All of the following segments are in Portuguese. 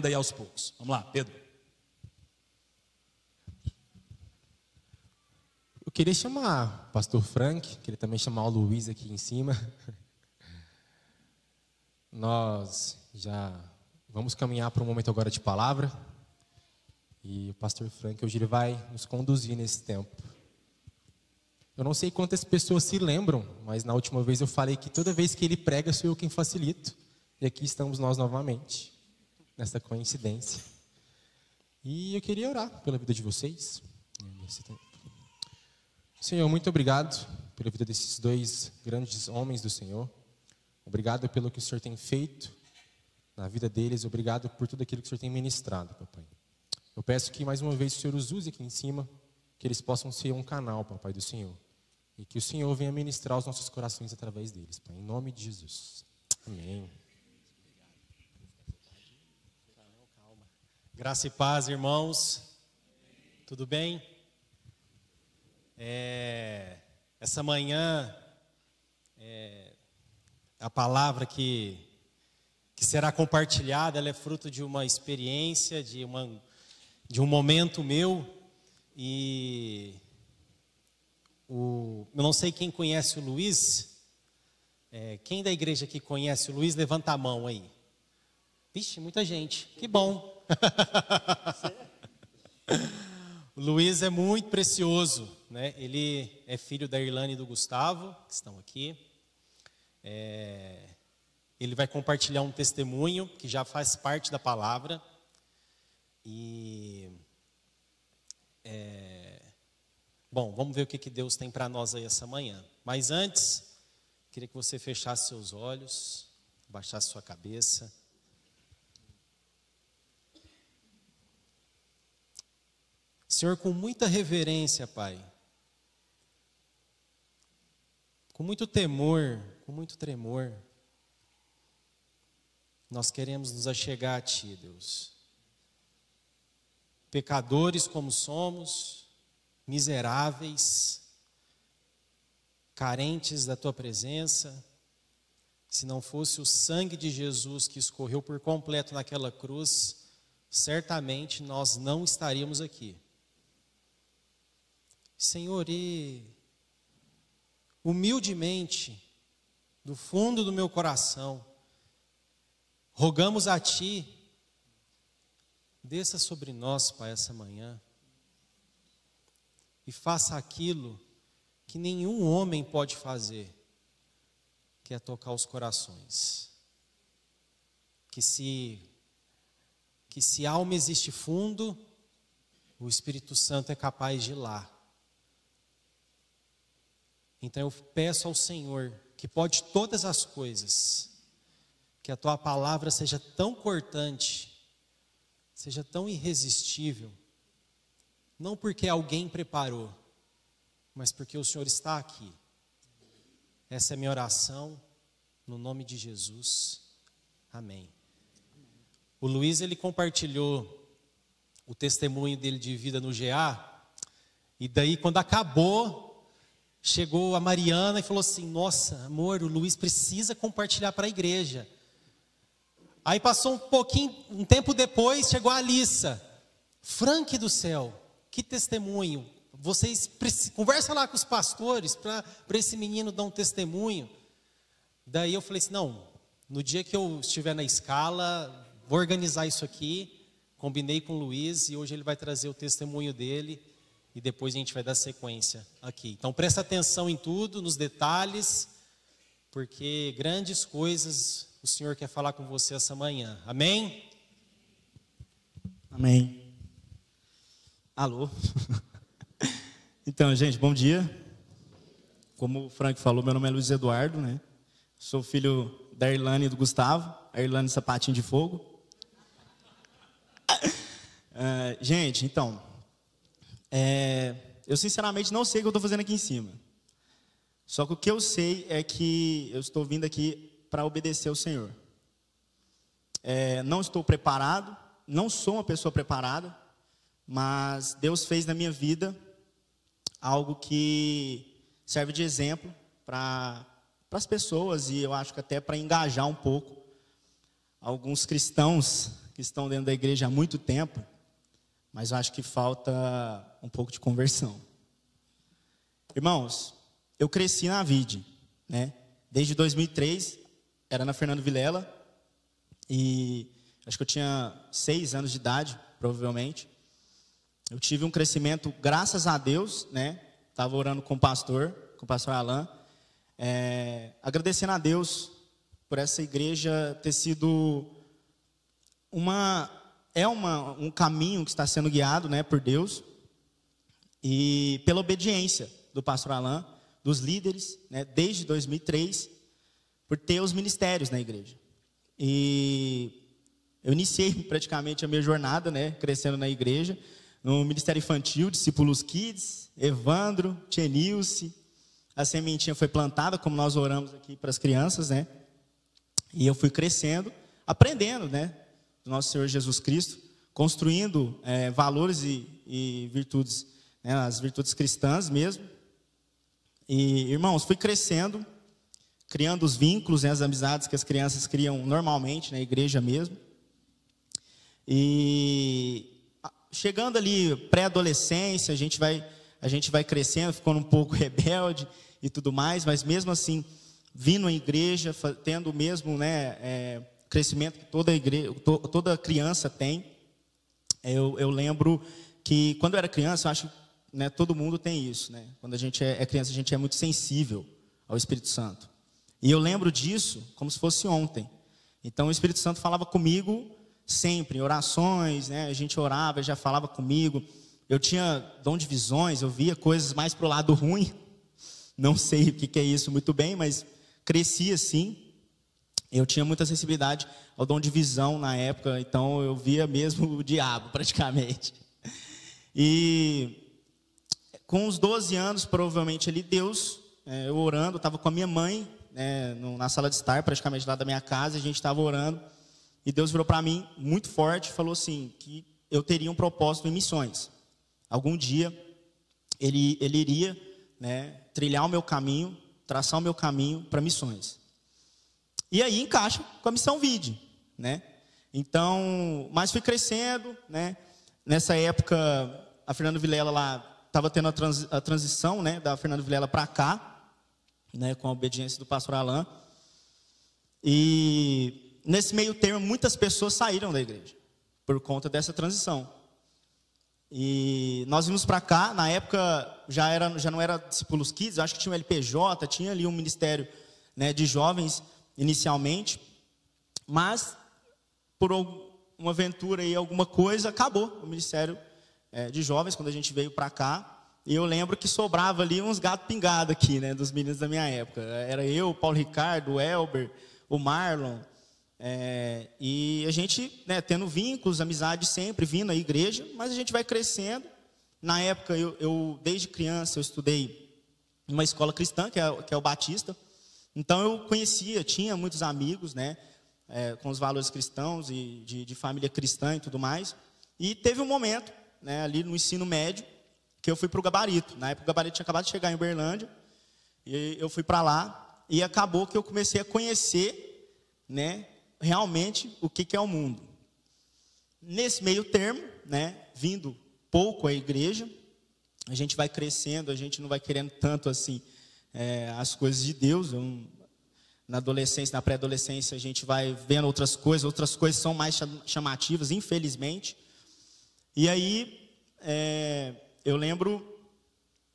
aí aos poucos. Vamos lá, Pedro. Eu queria chamar o pastor Frank, queria também chamar o Luiz aqui em cima. Nós já vamos caminhar para um momento agora de palavra. E o pastor Frank hoje ele vai nos conduzir nesse tempo. Eu não sei quantas pessoas se lembram, mas na última vez eu falei que toda vez que ele prega sou eu quem facilito. E aqui estamos nós novamente, nessa coincidência. E eu queria orar pela vida de vocês nesse tempo. Senhor, muito obrigado pela vida desses dois grandes homens do Senhor. Obrigado pelo que o Senhor tem feito na vida deles. Obrigado por tudo aquilo que o Senhor tem ministrado, papai. Eu peço que mais uma vez o Senhor os use aqui em cima, que eles possam ser um canal, papai, do Senhor. E que o Senhor venha ministrar os nossos corações através deles, pai. Em nome de Jesus. Amém. Graça e paz, irmãos. Tudo bem? Essa manhã, a palavra que será compartilhada, ela é fruto de uma experiência, de um momento meu. E eu não sei quem conhece o Luiz. Quem da igreja aqui conhece o Luiz, levanta a mão aí. Vixe, muita gente. Que bom. O Luiz é muito precioso, né? Ele é filho da Irlane e do Gustavo, que estão aqui. Ele vai compartilhar um testemunho que já faz parte da palavra. Bom, vamos ver o que Deus tem para nós aí essa manhã. Mas antes, queria que você fechasse seus olhos, baixasse sua cabeça. Senhor, com muita reverência, Pai, com muito temor, com muito tremor, nós queremos nos achegar a Ti, Deus. Pecadores como somos, miseráveis, carentes da Tua presença, se não fosse o sangue de Jesus que escorreu por completo naquela cruz, certamente nós não estaríamos aqui. Senhor, e humildemente, do fundo do meu coração, rogamos a Ti, desça sobre nós, Pai, essa manhã, e faça aquilo que nenhum homem pode fazer, que é tocar os corações. Que se alma existe fundo, o Espírito Santo é capaz de ir lá. Então eu peço ao Senhor, que pode todas as coisas, que a Tua palavra seja tão cortante, seja tão irresistível, não porque alguém preparou, mas porque o Senhor está aqui. Essa é a minha oração, no nome de Jesus. Amém. O Luiz, ele compartilhou o testemunho dele de vida no GA, e daí quando acabou, chegou a Mariana e falou assim: nossa, amor, o Luiz precisa compartilhar para a igreja. Aí passou um tempo depois, chegou a Alissa. Frank do céu, que testemunho. Vocês conversa lá com os pastores para esse menino dar um testemunho. Daí eu falei assim: não, no dia que eu estiver na escala, vou organizar isso aqui. Combinei com o Luiz e hoje ele vai trazer o testemunho dele. E depois a gente vai dar sequência aqui. Então presta atenção em tudo, nos detalhes, porque grandes coisas o Senhor quer falar com você essa manhã. Amém? Amém. Alô? Então, gente, bom dia. Como o Frank falou, meu nome é Luiz Eduardo, né? Sou filho da Irlane e do Gustavo. A Irlane Sapatinho de Fogo. Gente, então... eu sinceramente não sei o que eu estou fazendo aqui em cima. Só que o que eu sei é que eu estou vindo aqui para obedecer ao Senhor. Não estou preparado, não sou uma pessoa preparada, mas Deus fez na minha vida algo que serve de exemplo para as pessoas, e eu acho que até para engajar um pouco alguns cristãos que estão dentro da igreja há muito tempo, mas eu acho que falta um pouco de conversão. Irmãos, eu cresci na Vide, né? Desde 2003, era na Fernando Vilela, e acho que eu tinha 6 anos de idade, provavelmente. Eu tive um crescimento, graças a Deus, né? Estava orando com o pastor Alan, agradecendo a Deus por essa igreja ter sido um caminho que está sendo guiado, né, por Deus, e pela obediência do pastor Alan, dos líderes, né, desde 2003, por ter os ministérios na igreja. E eu iniciei praticamente a minha jornada, né, crescendo na igreja, no Ministério Infantil, Discípulos Kids, Evandro, Tchenilce. A sementinha foi plantada, como nós oramos aqui para as crianças, né? E eu fui crescendo, aprendendo, né, do nosso Senhor Jesus Cristo, construindo valores e virtudes, né, as virtudes cristãs mesmo. E, irmãos, fui crescendo, criando os vínculos, né, as amizades que as crianças criam normalmente na igreja mesmo. E chegando ali pré-adolescência, a gente vai crescendo, ficando um pouco rebelde e tudo mais, mas mesmo assim, vindo à igreja, tendo o mesmo, né, crescimento que toda criança tem. Eu lembro que quando eu era criança, eu acho, né, todo mundo tem isso, né? Quando a gente é criança, a gente é muito sensível ao Espírito Santo. E eu lembro disso como se fosse ontem. Então o Espírito Santo falava comigo sempre, em orações, né? A gente orava, ele já falava comigo. Eu tinha dom de visões, eu via coisas mais para o lado ruim. Não sei o que é isso muito bem, mas cresci assim. Eu tinha muita sensibilidade ao dom de visão na época, então eu via mesmo o diabo, praticamente. E com uns 12 anos, provavelmente ali, Deus, eu orando, eu estava com a minha mãe, na sala de estar, praticamente lá da minha casa, a gente estava orando. E Deus virou para mim muito forte e falou assim, que eu teria um propósito em missões. Algum dia ele iria, né, trilhar o meu caminho, traçar o meu caminho para missões. E aí encaixa com a missão Vide, né? Então, mas fui crescendo, né? Nessa época, a Fernando Vilela lá estava tendo a transição, né, da Fernando Vilela para cá, né, com a obediência do pastor Alan. E nesse meio termo, muitas pessoas saíram da igreja por conta dessa transição. E nós vimos para cá, na época já não era Discípulos Kids, acho que tinha um LPJ, tinha ali um ministério, né, de jovens inicialmente, mas por uma aventura e alguma coisa, acabou o ministério de jovens quando a gente veio para cá. E eu lembro que sobrava ali uns gatos pingados aqui, né, dos meninos da minha época. Era eu, o Paulo Ricardo, o Elber, o Marlon. E a gente, né, tendo vínculos, amizade sempre, vindo à igreja, mas a gente vai crescendo. Na época, eu desde criança, eu estudei em uma escola cristã, que é o Batista. Então eu tinha muitos amigos, né, com os valores cristãos e de família cristã e tudo mais. E teve um momento, né, ali no ensino médio, que eu fui para o Gabarito. Na época o Gabarito tinha acabado de chegar em Uberlândia, e eu fui para lá, e acabou que eu comecei a conhecer, né, realmente o que é o mundo. Nesse meio termo, né, vindo pouco à igreja, a gente vai crescendo, a gente não vai querendo tanto assim as coisas de Deus. Na adolescência, na pré-adolescência, a gente vai vendo outras coisas são mais chamativas, infelizmente. E aí, eu lembro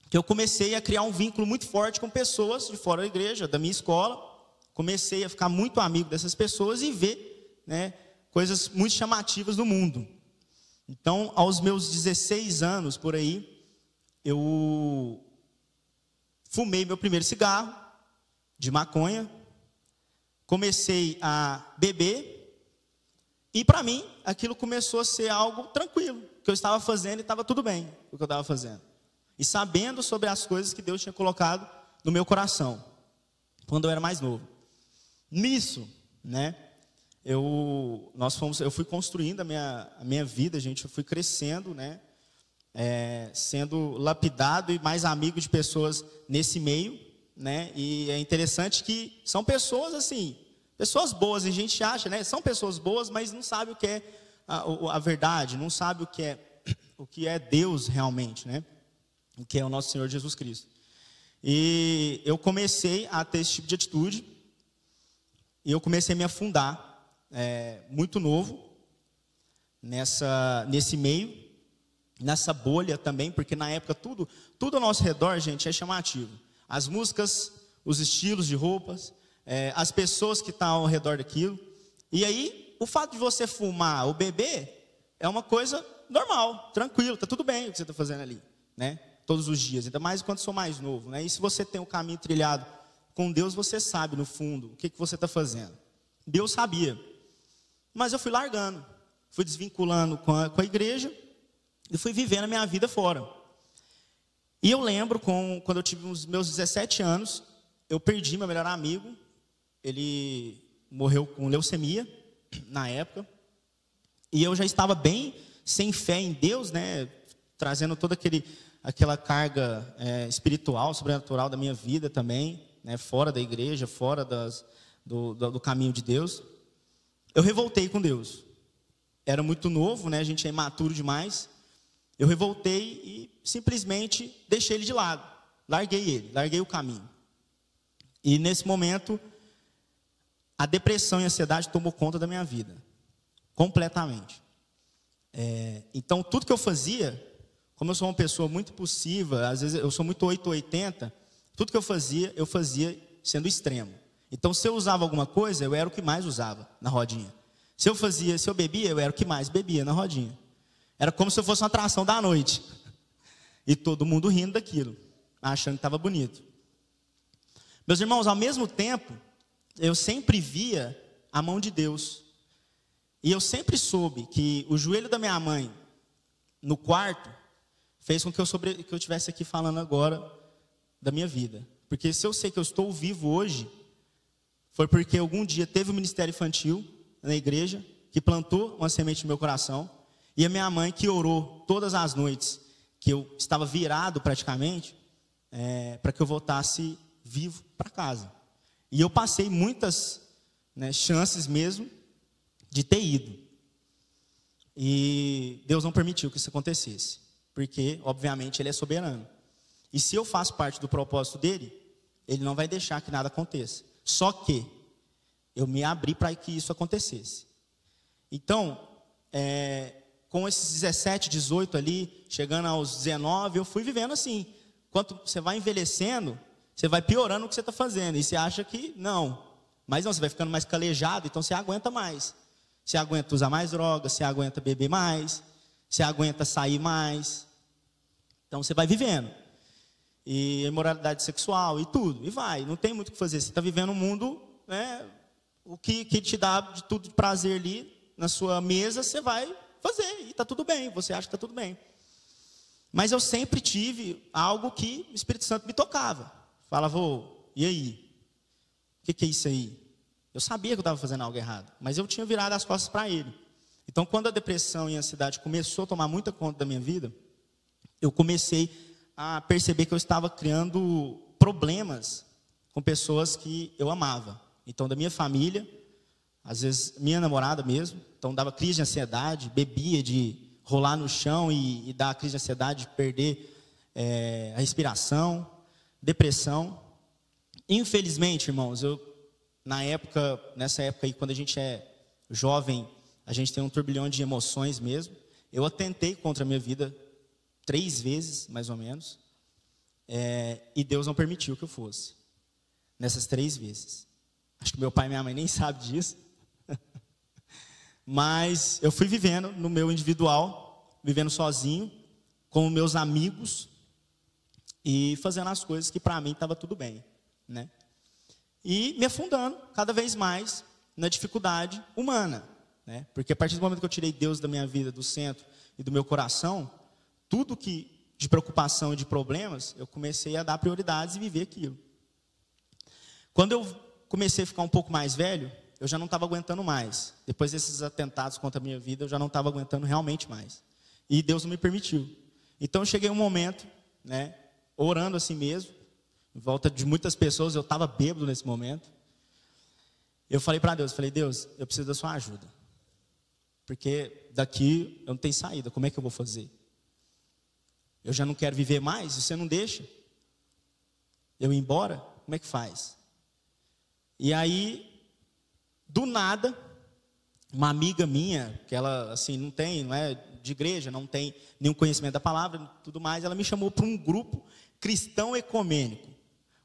que eu comecei a criar um vínculo muito forte com pessoas de fora da igreja, da minha escola. Comecei a ficar muito amigo dessas pessoas e ver, né, coisas muito chamativas no mundo. Então, aos meus 16 anos, por aí, eu fumei meu primeiro cigarro de maconha, comecei a beber, e para mim, aquilo começou a ser algo tranquilo, o que eu estava fazendo e estava tudo bem, o que eu estava fazendo. E sabendo sobre as coisas que Deus tinha colocado no meu coração, quando eu era mais novo. Nisso, né, eu fui construindo a minha vida, gente, eu fui crescendo, né, sendo lapidado e mais amigo de pessoas nesse meio, né, e é interessante que são pessoas assim, pessoas boas, e a gente acha, né, são pessoas boas, mas não sabe o que é a verdade, não sabe o que é Deus realmente, né? O que é o nosso Senhor Jesus Cristo. E eu comecei a ter esse tipo de atitude, e eu comecei a me afundar, muito novo, nesse meio, nessa bolha também, porque na época tudo ao nosso redor, gente, é chamativo. As músicas, os estilos de roupas, as pessoas que estão ao redor daquilo. E aí, o fato de você fumar ou beber é uma coisa normal, tranquilo, está tudo bem o que você está fazendo ali, né? Todos os dias, ainda mais quando sou mais novo, né? E se você tem um caminho trilhado com Deus, você sabe no fundo o que você está fazendo. Deus sabia, mas eu fui largando, fui desvinculando com a igreja e fui vivendo a minha vida fora. E eu lembro, quando eu tive os meus 17 anos, eu perdi meu melhor amigo. Ele morreu com leucemia na época, e eu já estava bem sem fé em Deus, né? Trazendo toda aquela carga espiritual, sobrenatural da minha vida também, né? Fora da igreja, fora do caminho de Deus. Eu revoltei com Deus. Era muito novo, né? A gente é imaturo demais. Eu revoltei e simplesmente deixei ele de lado. Larguei o caminho. E nesse momento, a depressão e a ansiedade tomou conta da minha vida. Completamente. Então, tudo que eu fazia, como eu sou uma pessoa muito impulsiva, às vezes eu sou muito 880, tudo que eu fazia sendo extremo. Então, se eu usava alguma coisa, eu era o que mais usava na rodinha. Se eu bebia, eu era o que mais bebia na rodinha. Era como se eu fosse uma atração da noite. E todo mundo rindo daquilo, achando que estava bonito. Meus irmãos, ao mesmo tempo, eu sempre via a mão de Deus. E eu sempre soube que o joelho da minha mãe, no quarto, fez com que eu estivesse aqui falando agora da minha vida. Porque se eu sei que eu estou vivo hoje, foi porque algum dia teve um ministério infantil na igreja, que plantou uma semente no meu coração, e a minha mãe que orou todas as noites, que eu estava virado praticamente, para que eu voltasse vivo para casa. E eu passei muitas chances mesmo de ter ido. E Deus não permitiu que isso acontecesse, porque obviamente Ele é soberano. E se eu faço parte do propósito dEle, Ele não vai deixar que nada aconteça. Só que eu me abri para que isso acontecesse. Então, com esses 17, 18 ali, chegando aos 19, eu fui vivendo assim. Quanto você vai envelhecendo, você vai piorando o que você está fazendo. E você acha que não. Mas não, você vai ficando mais calejado, então você aguenta mais. Você aguenta usar mais drogas, você aguenta beber mais, você aguenta sair mais. Então você vai vivendo. E imoralidade sexual e tudo. E vai, não tem muito o que fazer. Você está vivendo um mundo, o que te dá de tudo de prazer ali na sua mesa, você vai fazer. E está tudo bem, você acha que está tudo bem. Mas eu sempre tive algo que o Espírito Santo me tocava. Falava, e aí? O que é isso aí? Eu sabia que eu estava fazendo algo errado, mas eu tinha virado as costas para Ele. Então, quando a depressão e a ansiedade começou a tomar muita conta da minha vida, eu comecei a perceber que eu estava criando problemas com pessoas que eu amava. Então, da minha família, às vezes minha namorada mesmo, então dava crise de ansiedade, bebia de rolar no chão e dar crise de ansiedade, de perder a respiração, depressão. Infelizmente, irmãos, nessa época aí, quando a gente é jovem, a gente tem um turbilhão de emoções mesmo. Eu atentei contra a minha vida 3 vezes, mais ou menos, e Deus não permitiu que eu fosse, nessas 3 vezes. Acho que meu pai e minha mãe nem sabem disso. Mas eu fui vivendo no meu individual, vivendo sozinho, com meus amigos, e fazendo as coisas que para mim estava tudo bem, né? E me afundando cada vez mais na dificuldade humana, né? Porque a partir do momento que eu tirei Deus da minha vida, do centro e do meu coração, tudo que de preocupação e de problemas, eu comecei a dar prioridades e viver aquilo. Quando eu comecei a ficar um pouco mais velho, eu já não estava aguentando mais. Depois desses atentados contra a minha vida, eu já não estava aguentando realmente mais. E Deus não me permitiu. Então, eu cheguei a um momento, né, orando assim mesmo, em volta de muitas pessoas, eu estava bêbado nesse momento. Eu falei para Deus, Deus, eu preciso da sua ajuda. porque daqui eu não tenho saída, como é que eu vou fazer? Eu já não quero viver mais, você não deixa eu ir embora? Como é que faz? E aí, do nada, uma amiga minha, que ela assim, não é de igreja, não tem nenhum conhecimento da palavra, tudo mais, ela me chamou para um grupo cristão ecumênico.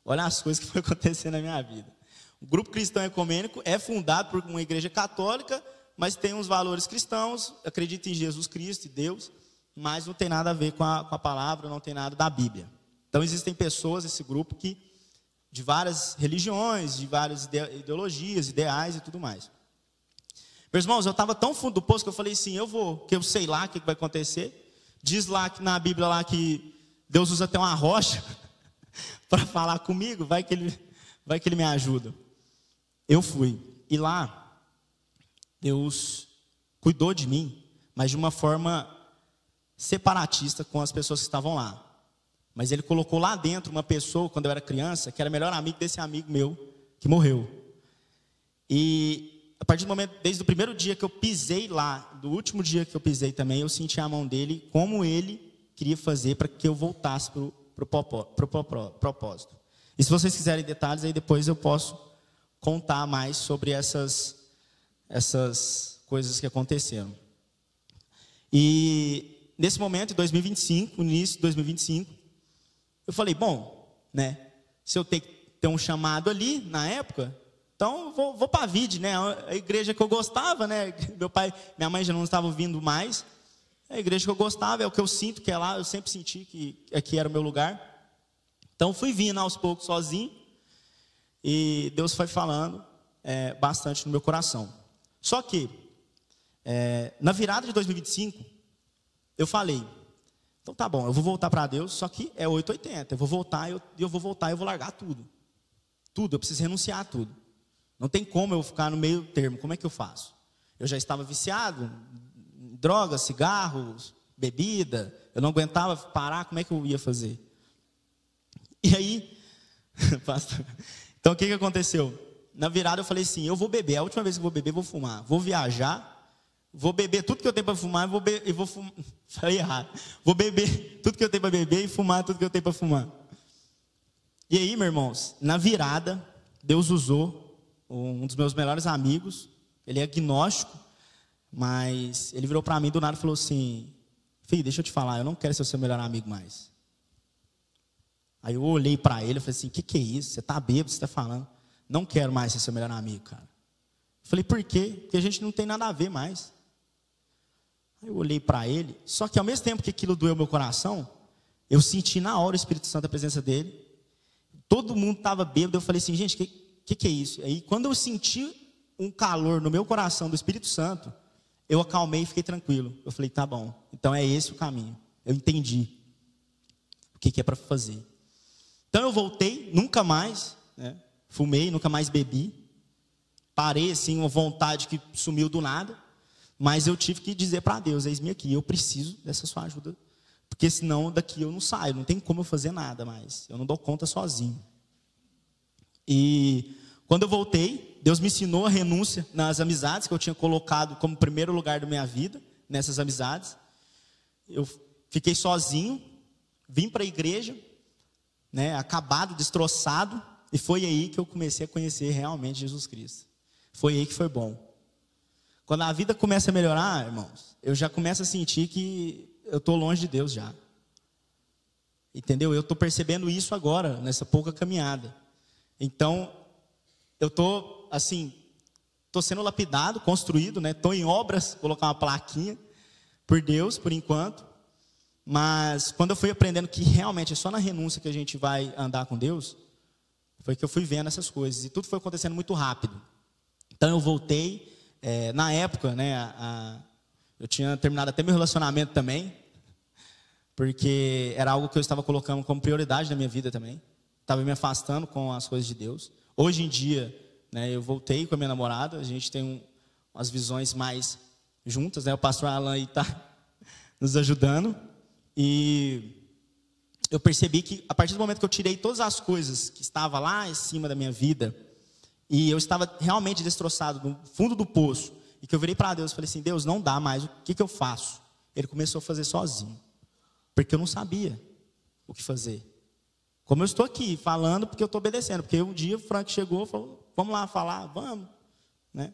Olha as coisas que foi acontecendo na minha vida. O grupo cristão ecumênico é fundado por uma igreja católica, mas tem uns valores cristãos, acredita em Jesus Cristo e Deus, mas não tem nada a ver com a palavra, não tem nada da Bíblia. Então existem pessoas, esse grupo, que de várias religiões, de várias ideologias, ideais e tudo mais. Meus irmãos, eu estava tão fundo do poço que eu falei assim, que eu sei lá o que vai acontecer. Diz lá que na Bíblia lá que Deus usa até uma rocha para falar comigo, vai que ele me ajuda. Eu fui, e lá Deus cuidou de mim, mas de uma forma separatista com as pessoas que estavam lá. Mas ele colocou lá dentro uma pessoa, quando eu era criança, que era melhor amigo desse amigo meu, que morreu. E a partir do momento, desde o primeiro dia que eu pisei lá, do último dia que eu pisei também, eu senti a mão dele, como ele queria fazer para que eu voltasse para o propósito. E se vocês quiserem detalhes, aí depois eu posso contar mais sobre essas coisas que aconteceram. E nesse momento, em 2025, no início de 2025, eu falei, bom, né, se eu tenho que ter um chamado ali, na época, então vou para a Vide, né, a igreja que eu gostava, né, meu pai, minha mãe já não estavam vindo mais, a igreja que eu gostava, é o que eu sinto que é lá, eu sempre senti que aqui era o meu lugar. Então fui vindo aos poucos sozinho, e Deus foi falando bastante no meu coração. Só que, na virada de 2025, eu falei, então tá bom, eu vou voltar para Deus, só que é 880, eu vou voltar, eu vou largar tudo. Tudo, eu preciso renunciar a tudo. Não tem como eu ficar no meio termo, como é que eu faço? Eu já estava viciado em drogas, cigarros, bebida, eu não aguentava parar, como é que eu ia fazer? E aí, pastor, então o que aconteceu? Na virada eu falei assim, eu vou beber, a última vez que eu vou beber, vou fumar, vou viajar, vou beber tudo que eu tenho para fumar, falei errado, vou beber tudo que eu tenho para beber e fumar tudo que eu tenho para fumar. E aí, meus irmãos, na virada, Deus usou um dos meus melhores amigos, ele é agnóstico, mas ele virou para mim do nada e falou assim, filho, deixa eu te falar, eu não quero ser o seu melhor amigo mais. Aí eu olhei para ele e falei assim, que é isso? Você está bêbado, você está falando? Não quero mais ser seu melhor amigo, cara. Eu falei, por quê? Porque a gente não tem nada a ver mais. Aí eu olhei para ele, só que ao mesmo tempo que aquilo doeu meu coração, eu senti na hora o Espírito Santo, a presença dele. Todo mundo estava bêbado, eu falei assim, gente, que é isso? Aí quando eu senti um calor no meu coração do Espírito Santo, eu acalmei e fiquei tranquilo. Eu falei, tá bom, então é esse o caminho. Eu entendi o que é para fazer. Então eu voltei, nunca mais, né, fumei, nunca mais bebi. Parei assim, uma vontade que sumiu do nada. Mas eu tive que dizer para Deus, eis-me aqui, eu preciso dessa sua ajuda. Porque senão daqui eu não saio, não tem como eu fazer nada mais. Eu não dou conta sozinho. E quando eu voltei, Deus me ensinou a renúncia nas amizades que eu tinha colocado como primeiro lugar da minha vida, nessas amizades. Eu fiquei sozinho, vim para a igreja, né, acabado, destroçado, e foi aí que eu comecei a conhecer realmente Jesus Cristo. Foi aí que foi bom. Quando a vida começa a melhorar, irmãos, eu já começo a sentir que eu estou longe de Deus já. Entendeu? Eu estou percebendo isso agora, nessa pouca caminhada. Então, eu estou, assim, estou sendo lapidado, construído, né? Estou em obras, colocar uma plaquinha, por Deus, por enquanto. Mas, quando eu fui aprendendo que realmente é só na renúncia que a gente vai andar com Deus, foi que eu fui vendo essas coisas. E tudo foi acontecendo muito rápido. Então, eu voltei. Na época, né, eu tinha terminado até meu relacionamento também, porque era algo que eu estava colocando como prioridade na minha vida também. Estava me afastando com as coisas de Deus. Hoje em dia, né, eu voltei com a minha namorada, a gente tem umas visões mais juntas, né, o pastor Alan aí está nos ajudando. E eu percebi que a partir do momento que eu tirei todas as coisas que estavam lá em cima da minha vida, e eu estava realmente destroçado no fundo do poço, e que eu virei para Deus e falei assim, Deus, não dá mais, o que eu faço? Ele começou a fazer sozinho, porque eu não sabia o que fazer. Como eu estou aqui falando, porque eu estou obedecendo, porque um dia o Frank chegou e falou, vamos lá falar, vamos, né?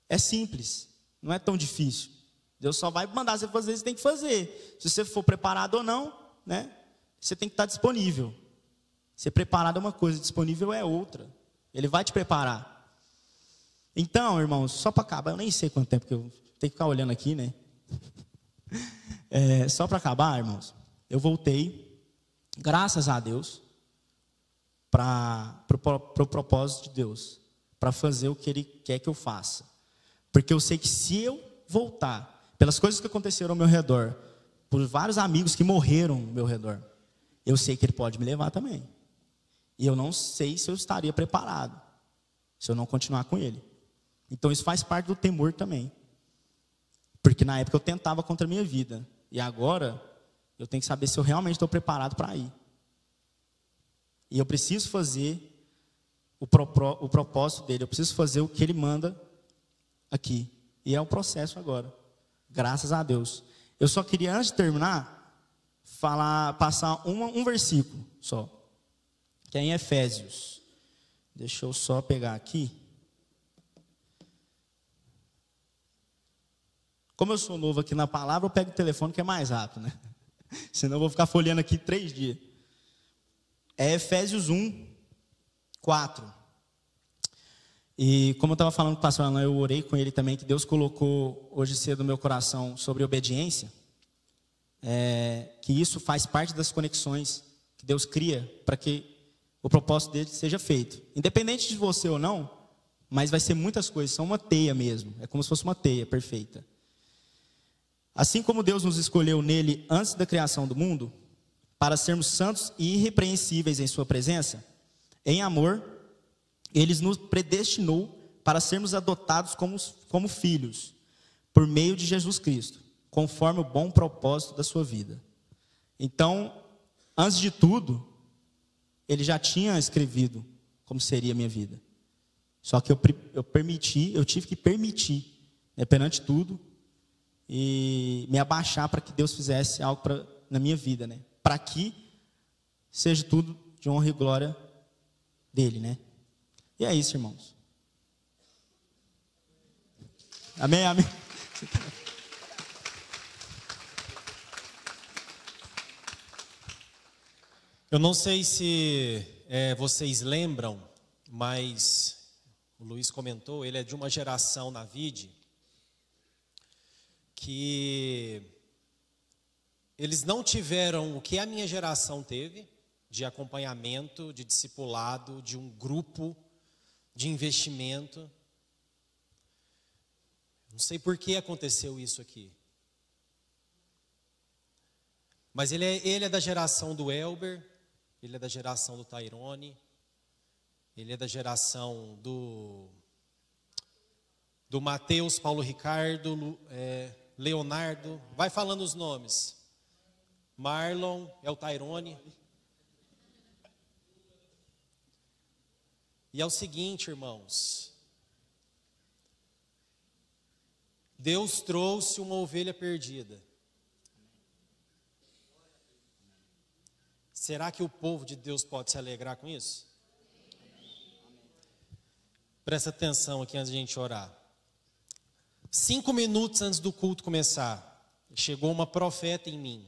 É simples, não é tão difícil. Deus só vai mandar você fazer, você tem que fazer. Se você for preparado ou não, né? Você tem que estar disponível. Ser preparado é uma coisa, disponível é outra. Ele vai te preparar. Então, irmãos, só para acabar, eu nem sei quanto tempo que eu tenho que ficar olhando aqui, né? Só para acabar, irmãos, eu voltei, graças a Deus, para o propósito de Deus, para fazer o que Ele quer que eu faça. Porque eu sei que se eu voltar, pelas coisas que aconteceram ao meu redor, por vários amigos que morreram ao meu redor, eu sei que Ele pode me levar também. E eu não sei se eu estaria preparado, se eu não continuar com Ele. Então isso faz parte do temor também. Porque na época eu tentava contra a minha vida. E agora eu tenho que saber se eu realmente estou preparado para ir. E eu preciso fazer o propósito dele. Eu preciso fazer o que ele manda aqui. E é o processo agora. Graças a Deus. Eu só queria, antes de terminar, passar um versículo só. Que é em Efésios. Deixa eu só pegar aqui. Como eu sou novo aqui na palavra, eu pego o telefone que é mais rápido, né? Senão eu vou ficar folheando aqui 3 dias. É Efésios 1, 4. E como eu estava falando com o pastor Alan, eu orei com ele também, que Deus colocou hoje cedo no meu coração sobre obediência. Que isso faz parte das conexões que Deus cria para que o propósito dele seja feito. Independente de você ou não, mas vai ser muitas coisas, são uma teia mesmo. É como se fosse uma teia perfeita. Assim como Deus nos escolheu nele antes da criação do mundo, para sermos santos e irrepreensíveis em sua presença, em amor, Ele nos predestinou para sermos adotados como filhos, por meio de Jesus Cristo, conforme o bom propósito da sua vida. Então, antes de tudo, Ele já tinha escrevido como seria a minha vida. Só que eu tive que permitir, perante tudo, e me abaixar para que Deus fizesse algo na minha vida, né? Para que seja tudo de honra e glória dele, né? E é isso, irmãos. Amém, amém. Eu não sei se vocês lembram, mas o Luiz comentou, ele é de uma geração na VID que eles não tiveram o que a minha geração teve, de acompanhamento, de discipulado, de um grupo de investimento. Não sei por que aconteceu isso aqui. Mas ele é da geração do Elber, ele é da geração do Tairone, ele é da geração do Mateus, Paulo Ricardo, Leonardo, vai falando os nomes. Marlon, é o Tairone. E é o seguinte, irmãos. Deus trouxe uma ovelha perdida. Será que o povo de Deus pode se alegrar com isso? Presta atenção aqui antes de a gente orar. 5 minutos antes do culto começar, chegou uma profeta em mim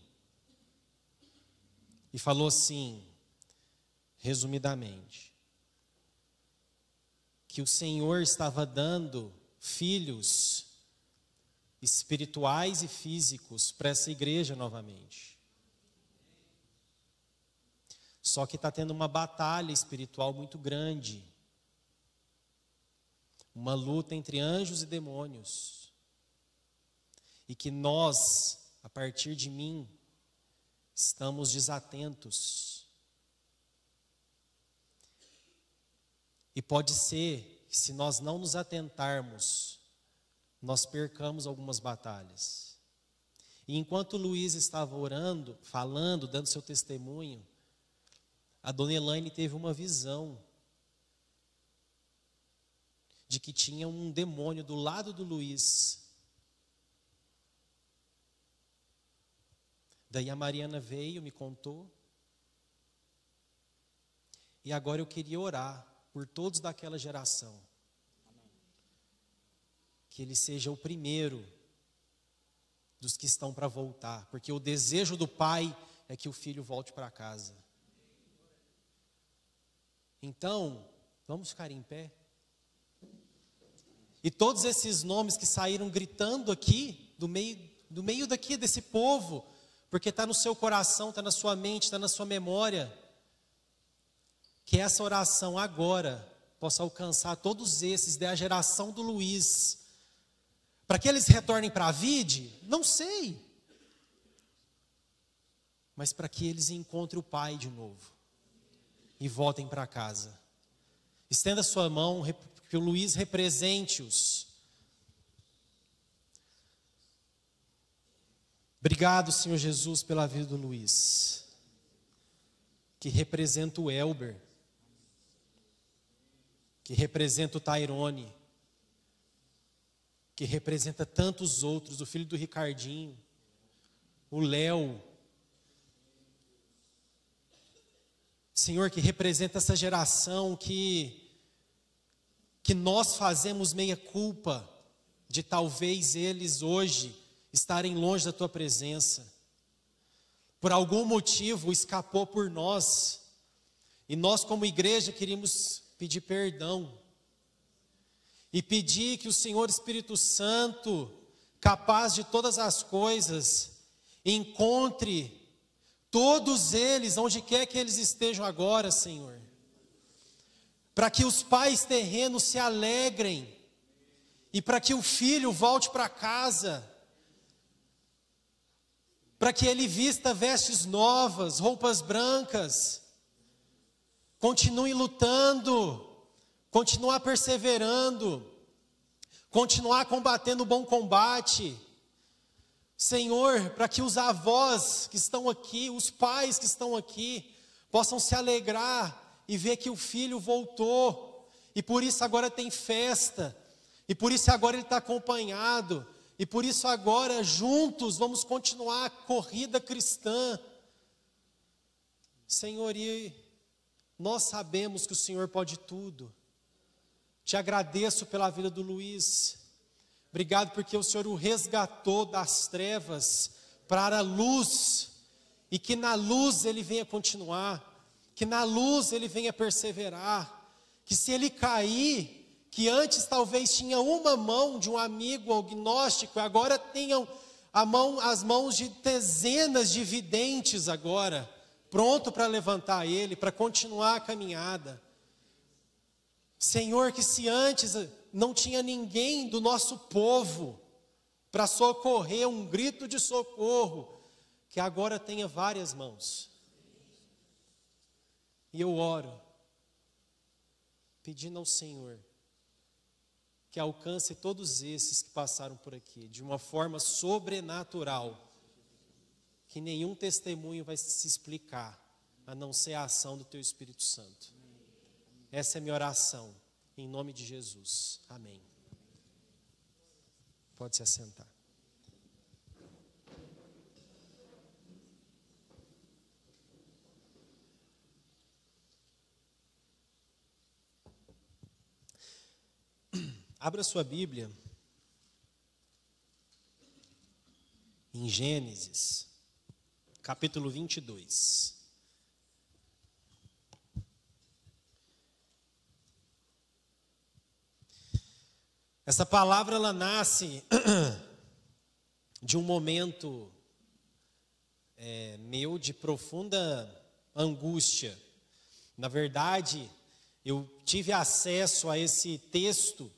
e falou assim, resumidamente, que o Senhor estava dando filhos espirituais e físicos para essa igreja novamente. Só que está tendo uma batalha espiritual muito grande. Uma luta entre anjos e demônios. E que nós, a partir de mim, estamos desatentos. E pode ser que se nós não nos atentarmos, nós percamos algumas batalhas. E enquanto o Luiz estava orando, falando, dando seu testemunho, a dona Elaine teve uma visão de que tinha um demônio do lado do Luiz. Daí a Mariana veio, me contou. E agora eu queria orar por todos daquela geração. Que ele seja o primeiro dos que estão para voltar. Porque o desejo do pai é que o filho volte para casa. Então, vamos ficar em pé. E todos esses nomes que saíram gritando aqui, do meio daqui desse povo, porque está no seu coração, está na sua mente, está na sua memória, que essa oração agora possa alcançar todos esses da geração do Luiz, para que eles retornem para a vide, não sei, mas para que eles encontrem o Pai de novo e voltem para casa. Estenda sua mão, que o Luiz represente-os. Obrigado, Senhor Jesus, pela vida do Luiz, que representa o Elber, que representa o Tairone, que representa tantos outros, o filho do Ricardinho, o Léo. Senhor, que representa essa geração que nós fazemos meia culpa de talvez eles hoje estarem longe da Tua presença. Por algum motivo escapou por nós. E nós como igreja queríamos pedir perdão. E pedir que o Senhor Espírito Santo, capaz de todas as coisas, encontre todos eles, onde quer que eles estejam agora, Senhor. Para que os pais terrenos se alegrem. E para que o filho volte para casa. Para que ele vista vestes novas, roupas brancas. Continue lutando. Continuar perseverando. Continuar combatendo o bom combate. Senhor, para que os avós que estão aqui, os pais que estão aqui, possam se alegrar e ver que o filho voltou, e por isso agora tem festa, e por isso agora ele está acompanhado, e por isso agora juntos vamos continuar a corrida cristã. Senhor, e nós sabemos que o Senhor pode tudo. Te agradeço pela vida do Luiz. Obrigado porque o Senhor o resgatou das trevas para a luz, e que na luz ele venha continuar, que na luz ele venha perseverar, que se ele cair, que antes talvez tinha uma mão de um amigo agnóstico, agora tenham as mãos de dezenas de videntes agora, pronto para levantar ele, para continuar a caminhada. Senhor, que se antes não tinha ninguém do nosso povo para socorrer, um grito de socorro, que agora tenha várias mãos. E eu oro, pedindo ao Senhor, que alcance todos esses que passaram por aqui, de uma forma sobrenatural, que nenhum testemunho vai se explicar, a não ser a ação do Teu Espírito Santo. Essa é a minha oração, em nome de Jesus. Amém. Pode se assentar. Abra sua Bíblia em Gênesis, capítulo 22. Essa palavra ela nasce de um momento meu de profunda angústia. Na verdade, eu tive acesso a esse texto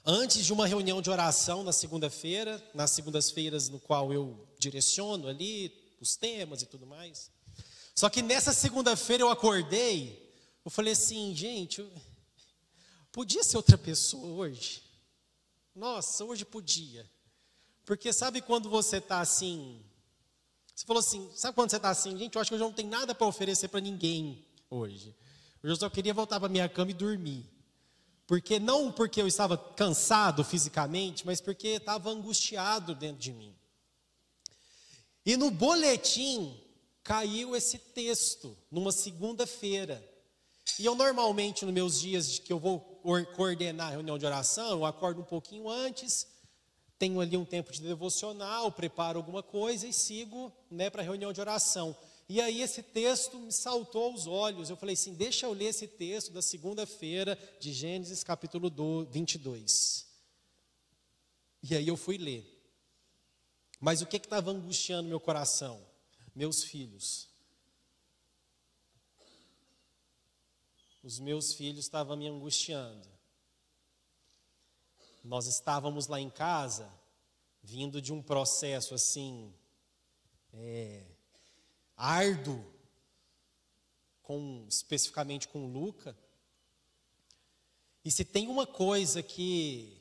antes de uma reunião de oração na segunda-feira, nas segundas-feiras no qual eu direciono ali os temas e tudo mais. Só que nessa segunda-feira eu acordei, eu falei assim, gente, podia ser outra pessoa hoje? Nossa, hoje podia. Porque sabe quando você está assim, você falou assim, sabe quando você está assim, gente, eu acho que eu já não tenho nada para oferecer para ninguém hoje. Hoje eu só queria voltar para minha cama e dormir. não porque eu estava cansado fisicamente, mas porque estava angustiado dentro de mim. E no boletim caiu esse texto, numa segunda-feira. E eu normalmente, nos meus dias que eu vou coordenar a reunião de oração, eu acordo um pouquinho antes, tenho ali um tempo de devocional, preparo alguma coisa e sigo, para a reunião de oração. E aí esse texto me saltou aos olhos. Eu falei assim, deixa eu ler esse texto da segunda-feira de Gênesis capítulo 22. E aí eu fui ler. Mas o que estava angustiando meu coração? Meus filhos. Os meus filhos estavam me angustiando. Nós estávamos lá em casa, vindo de um processo assim, árduo, especificamente com o Luca. E se tem uma coisa que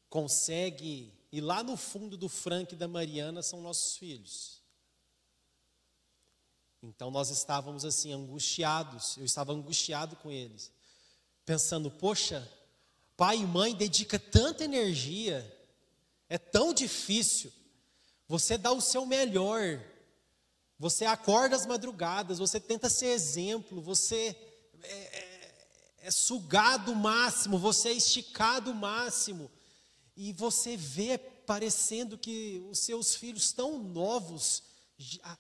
consegue ir lá no fundo do Frank e da Mariana, são nossos filhos. Então nós estávamos assim, angustiados, eu estava angustiado com eles, pensando, poxa, pai e mãe dedica tanta energia, é tão difícil, você dá o seu melhor, você acorda às madrugadas, você tenta ser exemplo, você é sugado o máximo, você é esticado o máximo, e você vê parecendo que os seus filhos tão novos,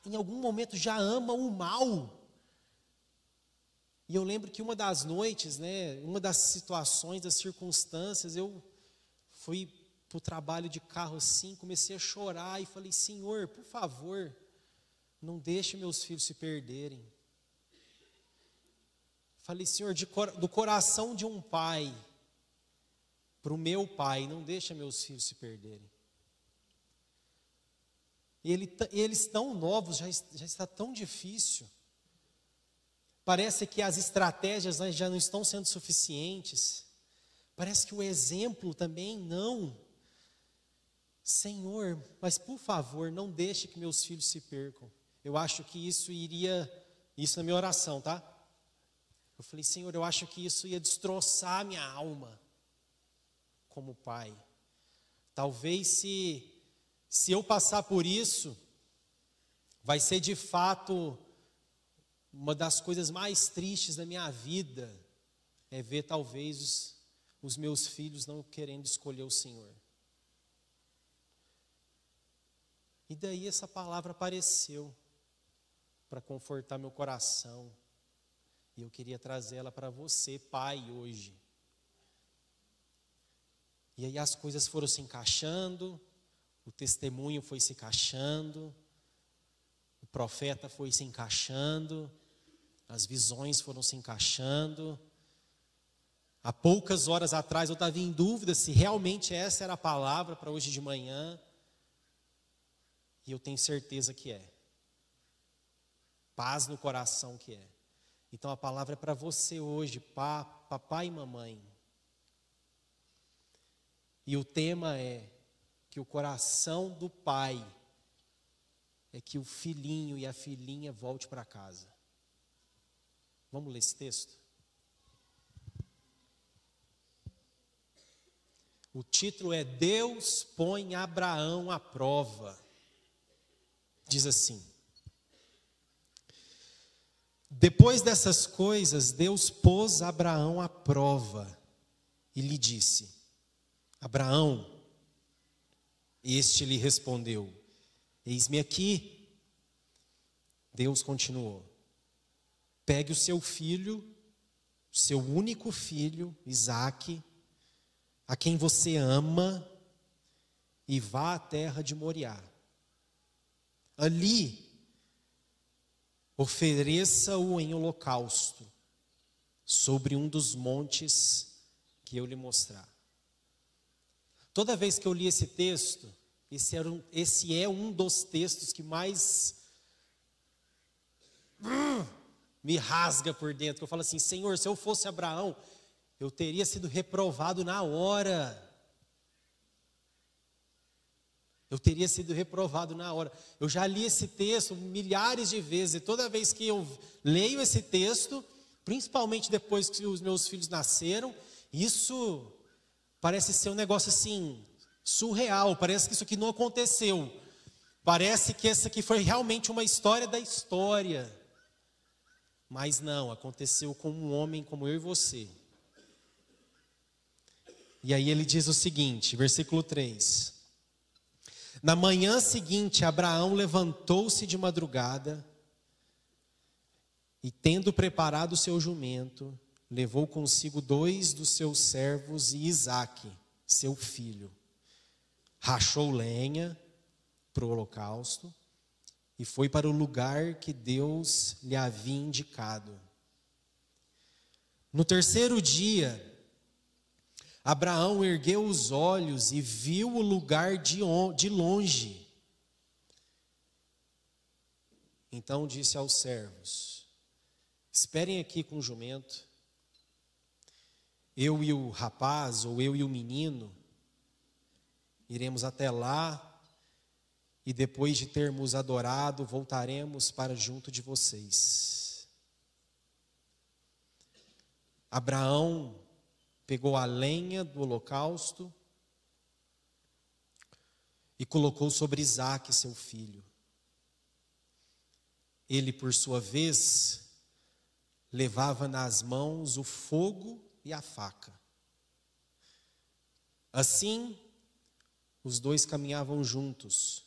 em algum momento já amam o mal. E eu lembro que uma das noites, uma das situações, das circunstâncias, eu fui para o trabalho de carro assim, comecei a chorar e falei, Senhor, por favor, não deixe meus filhos se perderem. Falei, Senhor, do coração de um pai para o meu pai, não deixa meus filhos se perderem. Eles tão novos, já está tão difícil. Parece que as estratégias já não estão sendo suficientes. Parece que o exemplo também não. Senhor, mas por favor, não deixe que meus filhos se percam. Eu acho que isso na minha oração, tá? Eu falei, Senhor, eu acho que isso ia destroçar a minha alma como pai. Talvez se eu passar por isso, vai ser de fato uma das coisas mais tristes da minha vida, é ver talvez os meus filhos não querendo escolher o Senhor. E daí essa palavra apareceu para confortar meu coração. E eu queria trazê-la para você, pai, hoje. E aí as coisas foram se encaixando, o testemunho foi se encaixando, o profeta foi se encaixando, as visões foram se encaixando. Há poucas horas atrás eu estava em dúvida se realmente essa era a palavra para hoje de manhã. E eu tenho certeza que é. Paz no coração que é. Então a palavra é para você hoje, papai e mamãe. E o tema é que o coração do pai é que o filhinho e a filhinha volte para casa. Vamos ler esse texto? O título é Deus põe Abraão à prova. Diz assim: depois dessas coisas, Deus pôs Abraão à prova e lhe disse: Abraão, este lhe respondeu: eis-me aqui. Deus continuou: pegue o seu filho, seu único filho, Isaque, a quem você ama, e vá à terra de Moriá. Ali, ofereça-o em holocausto, sobre um dos montes que eu lhe mostrar. Toda vez que eu li esse texto, esse é um dos textos que mais me rasga por dentro. Eu falo assim, Senhor, se eu fosse Abraão, eu teria sido reprovado na hora. Eu teria sido reprovado na hora. Eu já li esse texto milhares de vezes, e toda vez que eu leio esse texto, principalmente depois que os meus filhos nasceram, Isso parece ser um negócio assim, surreal, parece que isso aqui não aconteceu. Parece que essa aqui foi realmente uma história da história. Mas não, aconteceu com um homem como eu e você. E aí ele diz o seguinte, versículo 3. Na manhã seguinte, Abraão levantou-se de madrugada e, tendo preparado o seu jumento, levou consigo 2 dos seus servos e Isaque, seu filho. Rachou lenha para o holocausto e foi para o lugar que Deus lhe havia indicado. No terceiro dia, Abraão ergueu os olhos e viu o lugar de longe. Então disse aos servos: esperem aqui com o jumento. Eu e o rapaz, ou eu e o menino, iremos até lá e depois de termos adorado, voltaremos para junto de vocês. Abraão pegou a lenha do holocausto e colocou sobre Isaque, seu filho. Ele, por sua vez, levava nas mãos o fogo e a faca. Assim, os dois caminhavam juntos.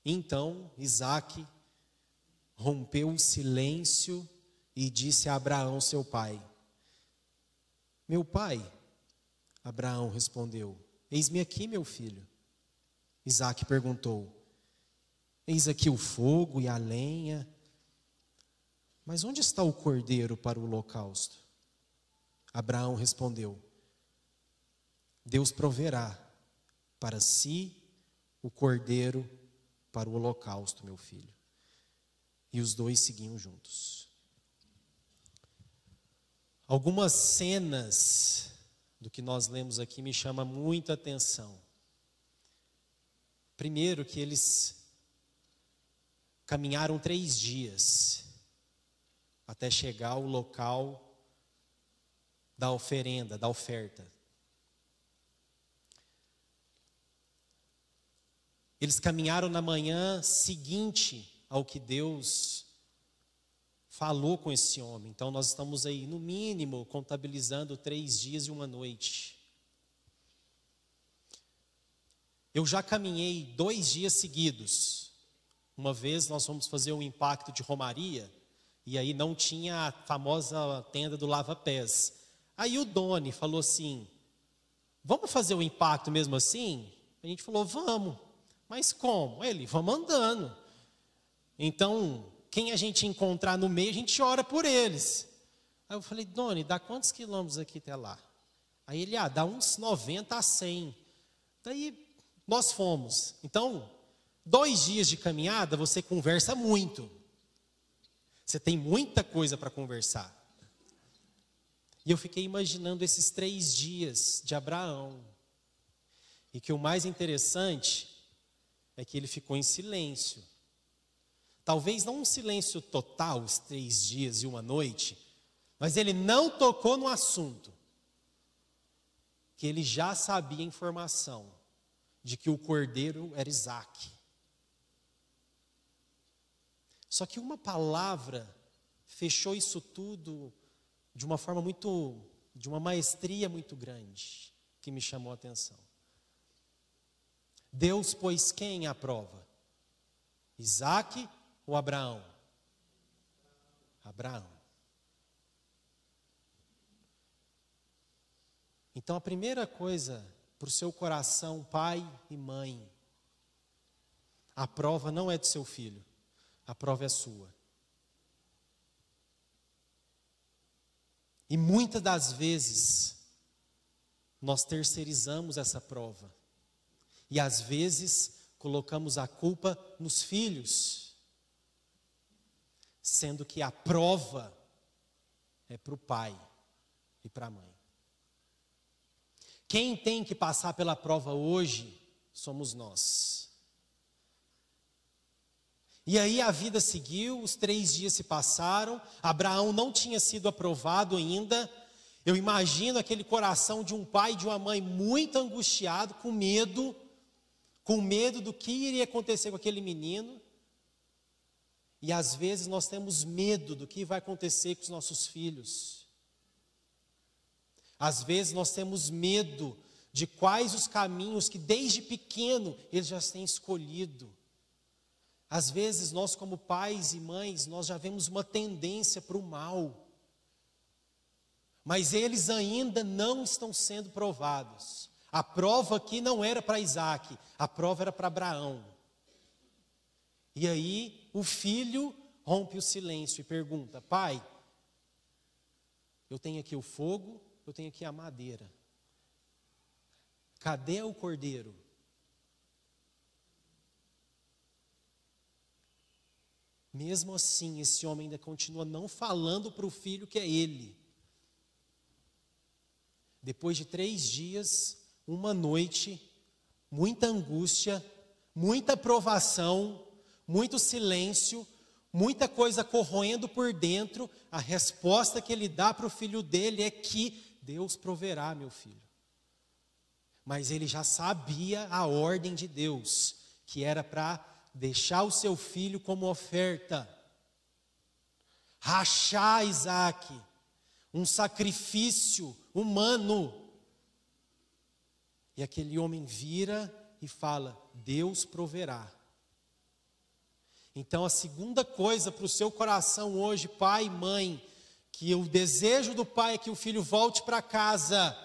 Então, Isaque rompeu o silêncio e disse a Abraão, seu pai: meu pai. Abraão respondeu: eis-me aqui, meu filho. Isaque perguntou: eis aqui o fogo e a lenha, mas onde está o cordeiro para o holocausto? Abraão respondeu: Deus proverá para si o cordeiro para o holocausto, meu filho. E os dois seguiam juntos. Algumas cenas do que nós lemos aqui me chamam muita atenção. Primeiro, que eles caminharam 3 dias até chegar ao local da oferenda, da oferta. Eles caminharam na manhã seguinte ao que Deus falou com esse homem. Então nós estamos aí, no mínimo, contabilizando 3 dias e 1 noite. Eu já caminhei 2 dias seguidos. Uma vez nós fomos fazer um impacto de romaria, e aí não tinha a famosa tenda do lava-pés. Aí o Doni falou assim: vamos fazer o impacto mesmo assim? A gente falou: vamos. Mas como? Ele: vamos andando. Então, quem a gente encontrar no meio, a gente ora por eles. Aí eu falei: Doni, dá quantos quilômetros aqui até lá? Aí ele: dá uns 90 a 100. Daí nós fomos. Então, 2 dias de caminhada, você conversa muito. Você tem muita coisa para conversar. E eu fiquei imaginando esses 3 dias de Abraão. E que o mais interessante é que ele ficou em silêncio. Talvez não um silêncio total, os 3 dias e 1 noite, mas ele não tocou no assunto. Que ele já sabia a informação de que o cordeiro era Isaque. Só que uma palavra fechou isso tudo de uma forma de uma maestria muito grande, que me chamou a atenção. Deus pôs quem à prova? Isaque ou Abraão? Abraão. Então a primeira coisa para o seu coração, pai e mãe, a prova não é do seu filho, a prova é sua. E muitas das vezes, nós terceirizamos essa prova. E às vezes, colocamos a culpa nos filhos. Sendo que a prova é para o pai e para a mãe. Quem tem que passar pela prova hoje, somos nós. E aí a vida seguiu, os 3 dias se passaram, Abraão não tinha sido aprovado ainda. Eu imagino aquele coração de um pai e de uma mãe muito angustiado, com medo do que iria acontecer com aquele menino. E às vezes nós temos medo do que vai acontecer com os nossos filhos. Às vezes nós temos medo de quais os caminhos que desde pequeno eles já têm escolhido. Às vezes nós, como pais e mães, nós já vemos uma tendência para o mal. Mas eles ainda não estão sendo provados. A prova aqui não era para Isaac, a prova era para Abraão. E aí o filho rompe o silêncio e pergunta: pai, eu tenho aqui o fogo, eu tenho aqui a madeira. Cadê o cordeiro? Mesmo assim, esse homem ainda continua não falando para o filho que é ele. Depois de 3 dias, uma noite, muita angústia, muita provação, muito silêncio, muita coisa corroendo por dentro, a resposta que ele dá para o filho dele é que Deus proverá, meu filho. Mas ele já sabia a ordem de Deus, que era para deixar o seu filho como oferta, rachar Isaac, um sacrifício humano. E aquele homem vira e fala: Deus proverá. Então a segunda coisa para o seu coração hoje, pai e mãe, que o desejo do pai é que o filho volte para casa,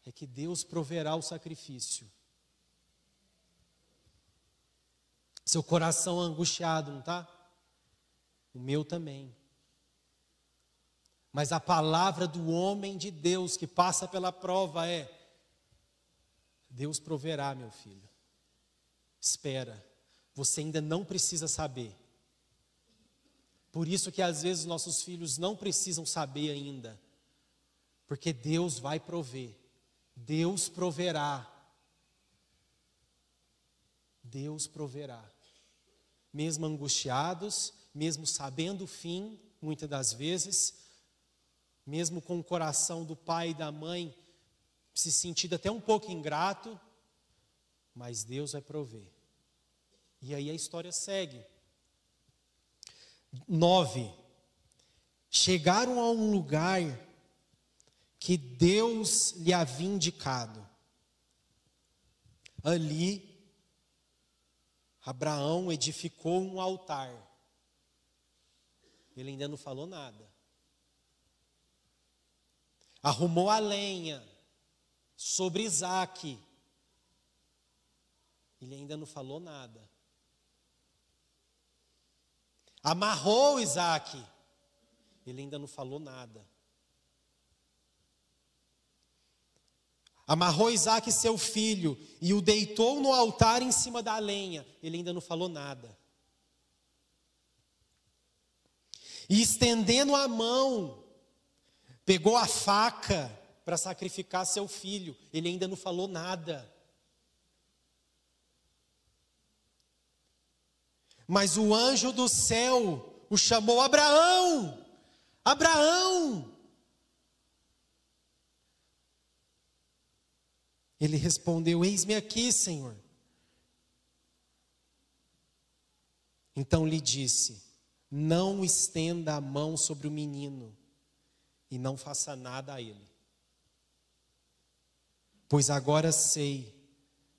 é que Deus proverá o sacrifício. Seu coração angustiado, não está? O meu também. Mas a palavra do homem de Deus que passa pela prova é: Deus proverá, meu filho. Espera, você ainda não precisa saber. Por isso que às vezes nossos filhos não precisam saber ainda. Porque Deus vai prover. Deus proverá. Deus proverá. Mesmo angustiados, mesmo sabendo o fim, muitas das vezes, mesmo com o coração do pai e da mãe se sentindo até um pouco ingrato, mas Deus vai prover. E aí a história segue. 9. Chegaram a um lugar que Deus lhe havia indicado. Ali, Abraão edificou um altar. Ele ainda não falou nada. Arrumou a lenha sobre Isaac. Ele ainda não falou nada. Amarrou Isaac. Ele ainda não falou nada. Amarrou Isaac, seu filho, e o deitou no altar em cima da lenha. Ele ainda não falou nada. E estendendo a mão, pegou a faca para sacrificar seu filho. Ele ainda não falou nada. Mas o anjo do céu o chamou: Abraão! Abraão! Ele respondeu: eis-me aqui, Senhor. Então lhe disse: não estenda a mão sobre o menino e não faça nada a ele. Pois agora sei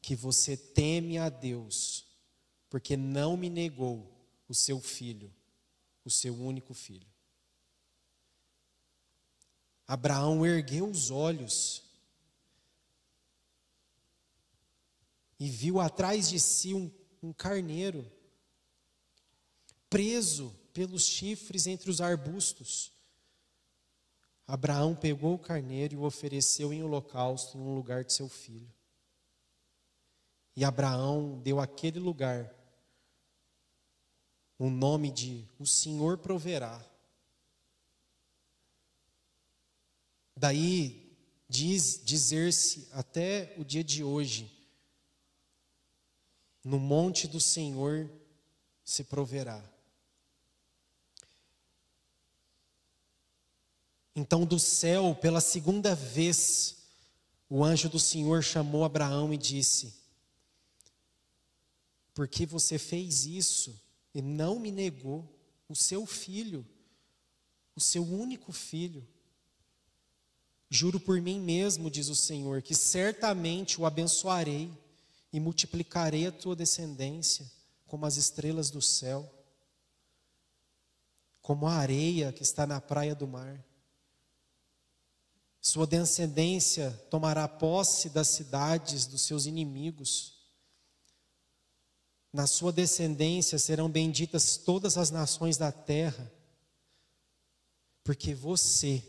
que você teme a Deus, porque não me negou o seu filho, o seu único filho. Abraão ergueu os olhos e viu atrás de si um carneiro, preso pelos chifres entre os arbustos. Abraão pegou o carneiro e o ofereceu em holocausto em um lugar de seu filho. E Abraão deu àquele lugar o nome de O Senhor Proverá. Daí dizer-se até o dia de hoje: no monte do Senhor se proverá. Então do céu, pela segunda vez, o anjo do Senhor chamou Abraão e disse: por que você fez isso e não me negou o seu filho, o seu único filho? Juro por mim mesmo, diz o Senhor, que certamente o abençoarei e multiplicarei a tua descendência como as estrelas do céu, como a areia que está na praia do mar. Sua descendência tomará posse das cidades dos seus inimigos. Na sua descendência serão benditas todas as nações da terra, porque você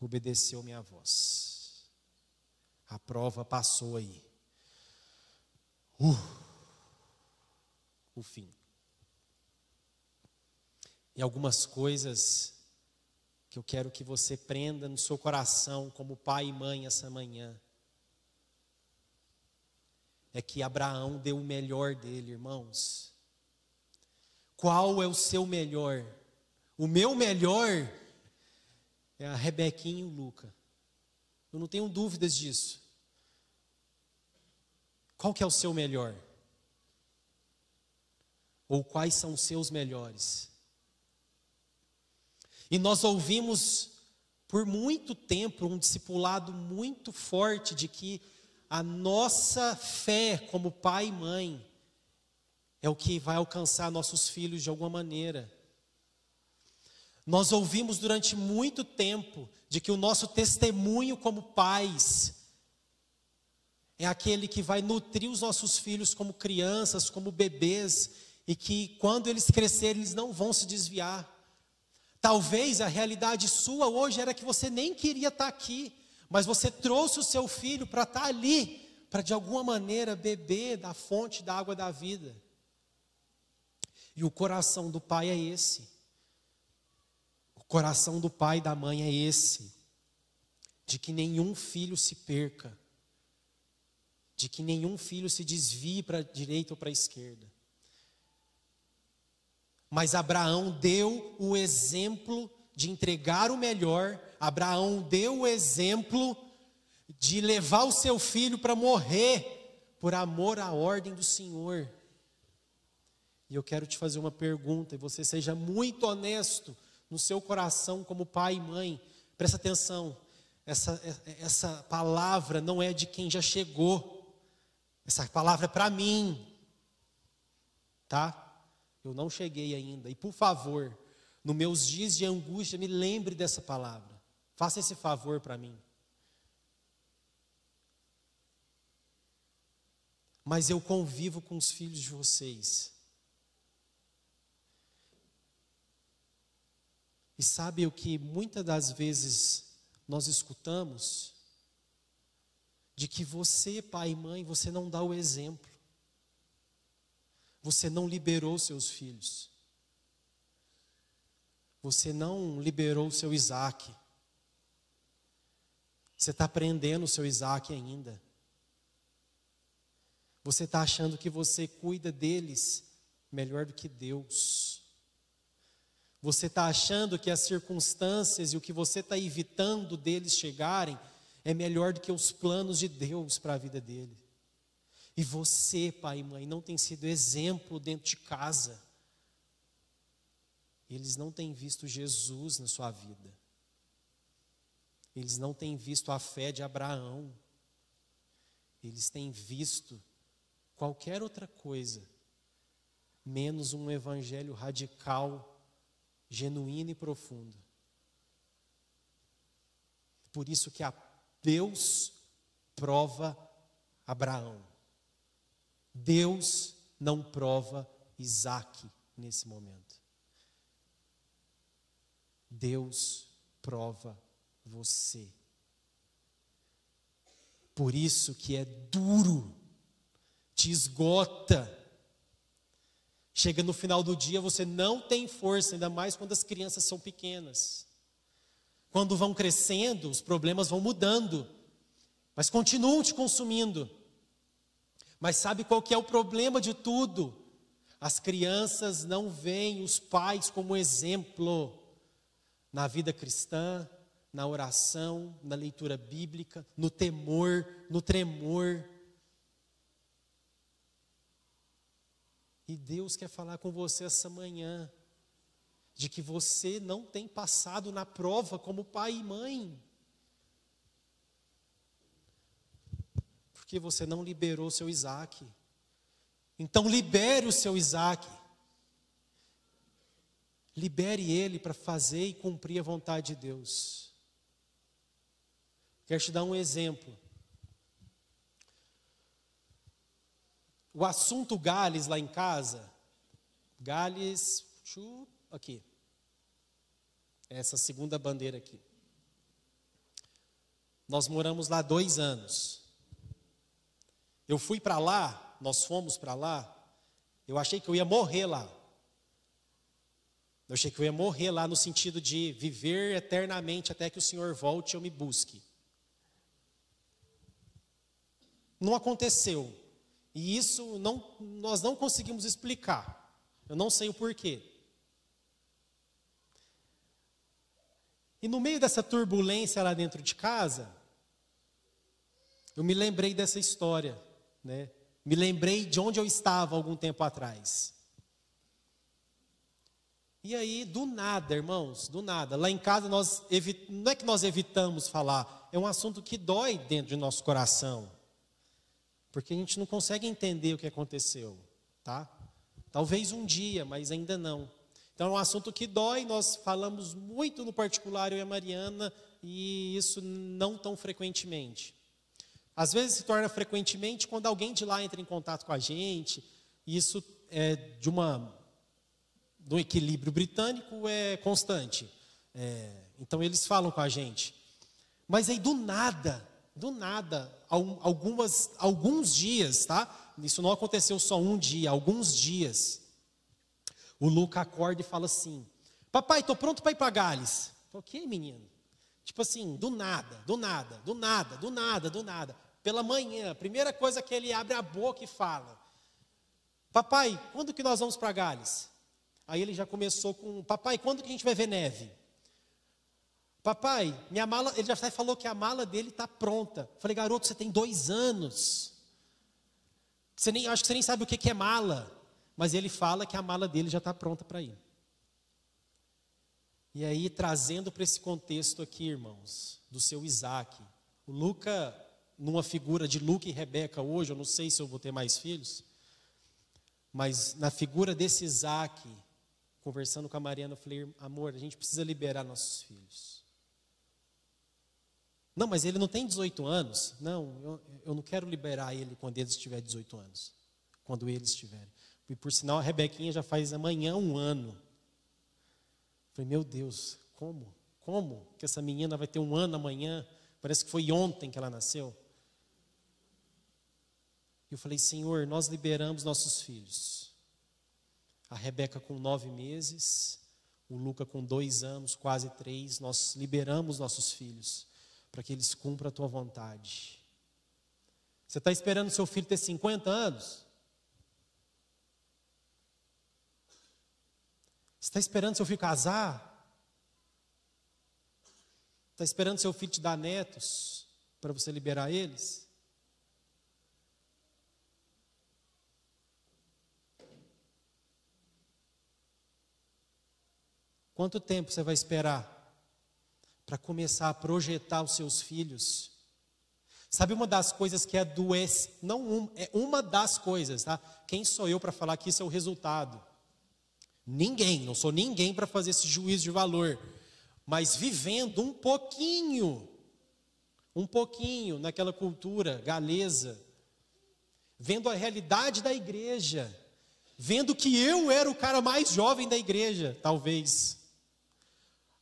obedeceu minha voz. A prova passou aí. O fim. E algumas coisas que eu quero que você prenda no seu coração como pai e mãe essa manhã. É que Abraão deu o melhor dele, irmãos. Qual é o seu melhor? O meu melhor é a Rebequinha e o Luca. Eu não tenho dúvidas disso. Qual que é o seu melhor? Ou quais são os seus melhores? E nós ouvimos por muito tempo um discipulado muito forte de que a nossa fé como pai e mãe é o que vai alcançar nossos filhos de alguma maneira. Nós ouvimos durante muito tempo de que o nosso testemunho como pais é aquele que vai nutrir os nossos filhos como crianças, como bebês, e que quando eles crescerem eles não vão se desviar. Talvez a realidade sua hoje era que você nem queria estar aqui, mas você trouxe o seu filho para estar ali, para de alguma maneira beber da fonte da água da vida. E o coração do pai é esse. O coração do pai e da mãe é esse. De que nenhum filho se perca. De que nenhum filho se desvie para a direita ou para a esquerda. Mas Abraão deu o exemplo de entregar o melhor. Abraão deu o exemplo de levar o seu filho para morrer por amor à ordem do Senhor. E eu quero te fazer uma pergunta, e você seja muito honesto no seu coração como pai e mãe. Presta atenção, essa palavra não é de quem já chegou. Essa palavra é para mim, tá? Eu não cheguei ainda. E por favor, nos meus dias de angústia, me lembre dessa palavra. Faça esse favor para mim. Mas eu convivo com os filhos de vocês. E sabe o que muitas das vezes nós escutamos? De que você, pai e mãe, você não dá o exemplo. Você não liberou seus filhos. Você não liberou o seu Isaac. Você está prendendo o seu Isaac ainda. Você está achando que você cuida deles melhor do que Deus. Você está achando que as circunstâncias e o que você está evitando deles chegarem é melhor do que os planos de Deus para a vida dele. E você, pai e mãe, não tem sido exemplo dentro de casa. Eles não têm visto Jesus na sua vida. Eles não têm visto a fé de Abraão. Eles têm visto qualquer outra coisa, menos um evangelho radical, genuíno e profundo. Por isso que Deus prova Abraão. Deus não prova Isaac nesse momento. Deus prova você. Por isso que é duro, te esgota. Chega no final do dia, você não tem força, ainda mais quando as crianças são pequenas. Quando vão crescendo, os problemas vão mudando, mas continuam te consumindo. Mas sabe qual que é o problema de tudo? As crianças não veem os pais como exemplo. na vida cristã, na oração, na leitura bíblica, no temor, no tremor. E Deus quer falar com você essa manhã, de que você não tem passado na prova como pai e mãe. Porque você não liberou o seu Isaac. Então libere o seu Isaac. Libere ele para fazer e cumprir a vontade de Deus. Quero te dar um exemplo. O assunto Gales lá em casa, Gales, aqui, essa segunda bandeira aqui. Nós moramos lá 2 anos. Eu fui para lá, nós fomos para lá, eu achei que eu ia morrer lá. Eu achei que eu ia morrer lá no sentido de viver eternamente até que o Senhor volte e eu me busque. Não aconteceu. E isso nós não conseguimos explicar. Eu não sei o porquê. E no meio dessa turbulência lá dentro de casa, eu me lembrei dessa história, né? Me lembrei de onde eu estava algum tempo atrás. E aí, do nada, irmãos, do nada. Lá em casa, não é que nós evitamos falar, é um assunto que dói dentro de nosso coração. Porque a gente não consegue entender o que aconteceu, tá? Talvez um dia, mas ainda não. Então é um assunto que dói, nós falamos muito no particular, eu e a Mariana, e isso não tão frequentemente. Às vezes se torna frequentemente quando alguém de lá entra em contato com a gente, e isso é do equilíbrio britânico é constante. Então eles falam com a gente. Mas aí do nada, alguns dias, tá? Isso não aconteceu só um dia, alguns dias. O Luca acorda e fala assim: papai, estou pronto para ir para Gales. Ok, menino? Tipo assim, do nada. Pela manhã, a primeira coisa que ele abre a boca e fala: papai, quando que nós vamos para Gales? Aí ele já começou com: papai, quando que a gente vai ver neve? Papai, minha mala, ele já falou que a mala dele está pronta. Falei: garoto, você tem 2 anos. Acho que você nem sabe o que é mala. Mas ele fala que a mala dele já está pronta para ir. E aí, trazendo para esse contexto aqui, irmãos, do seu Isaac. O Luca, numa figura de Luca e Rebeca hoje, eu não sei se eu vou ter mais filhos, mas na figura desse Isaac, conversando com a Mariana, eu falei: amor, a gente precisa liberar nossos filhos. Não, mas ele não tem 18 anos. Não, eu não quero liberar ele quando ele estiver 18 anos. Quando eles estiverem. E por sinal, a Rebequinha já faz amanhã 1 ano. Falei: meu Deus, como? Como que essa menina vai ter 1 ano amanhã? Parece que foi ontem que ela nasceu. E eu falei: Senhor, nós liberamos nossos filhos. A Rebeca com 9 meses, o Luca com 2 anos, quase 3, nós liberamos nossos filhos para que eles cumpram a tua vontade. Você está esperando seu filho ter 50 anos? Você está esperando seu filho casar? Está esperando seu filho te dar netos para você liberar eles? Quanto tempo você vai esperar para começar a projetar os seus filhos? Sabe uma das coisas que adoece, é uma das coisas, tá? Quem sou eu para falar que isso é o resultado? Ninguém, não sou ninguém para fazer esse juízo de valor, mas vivendo um pouquinho naquela cultura galesa, vendo a realidade da igreja, vendo que eu era o cara mais jovem da igreja, talvez,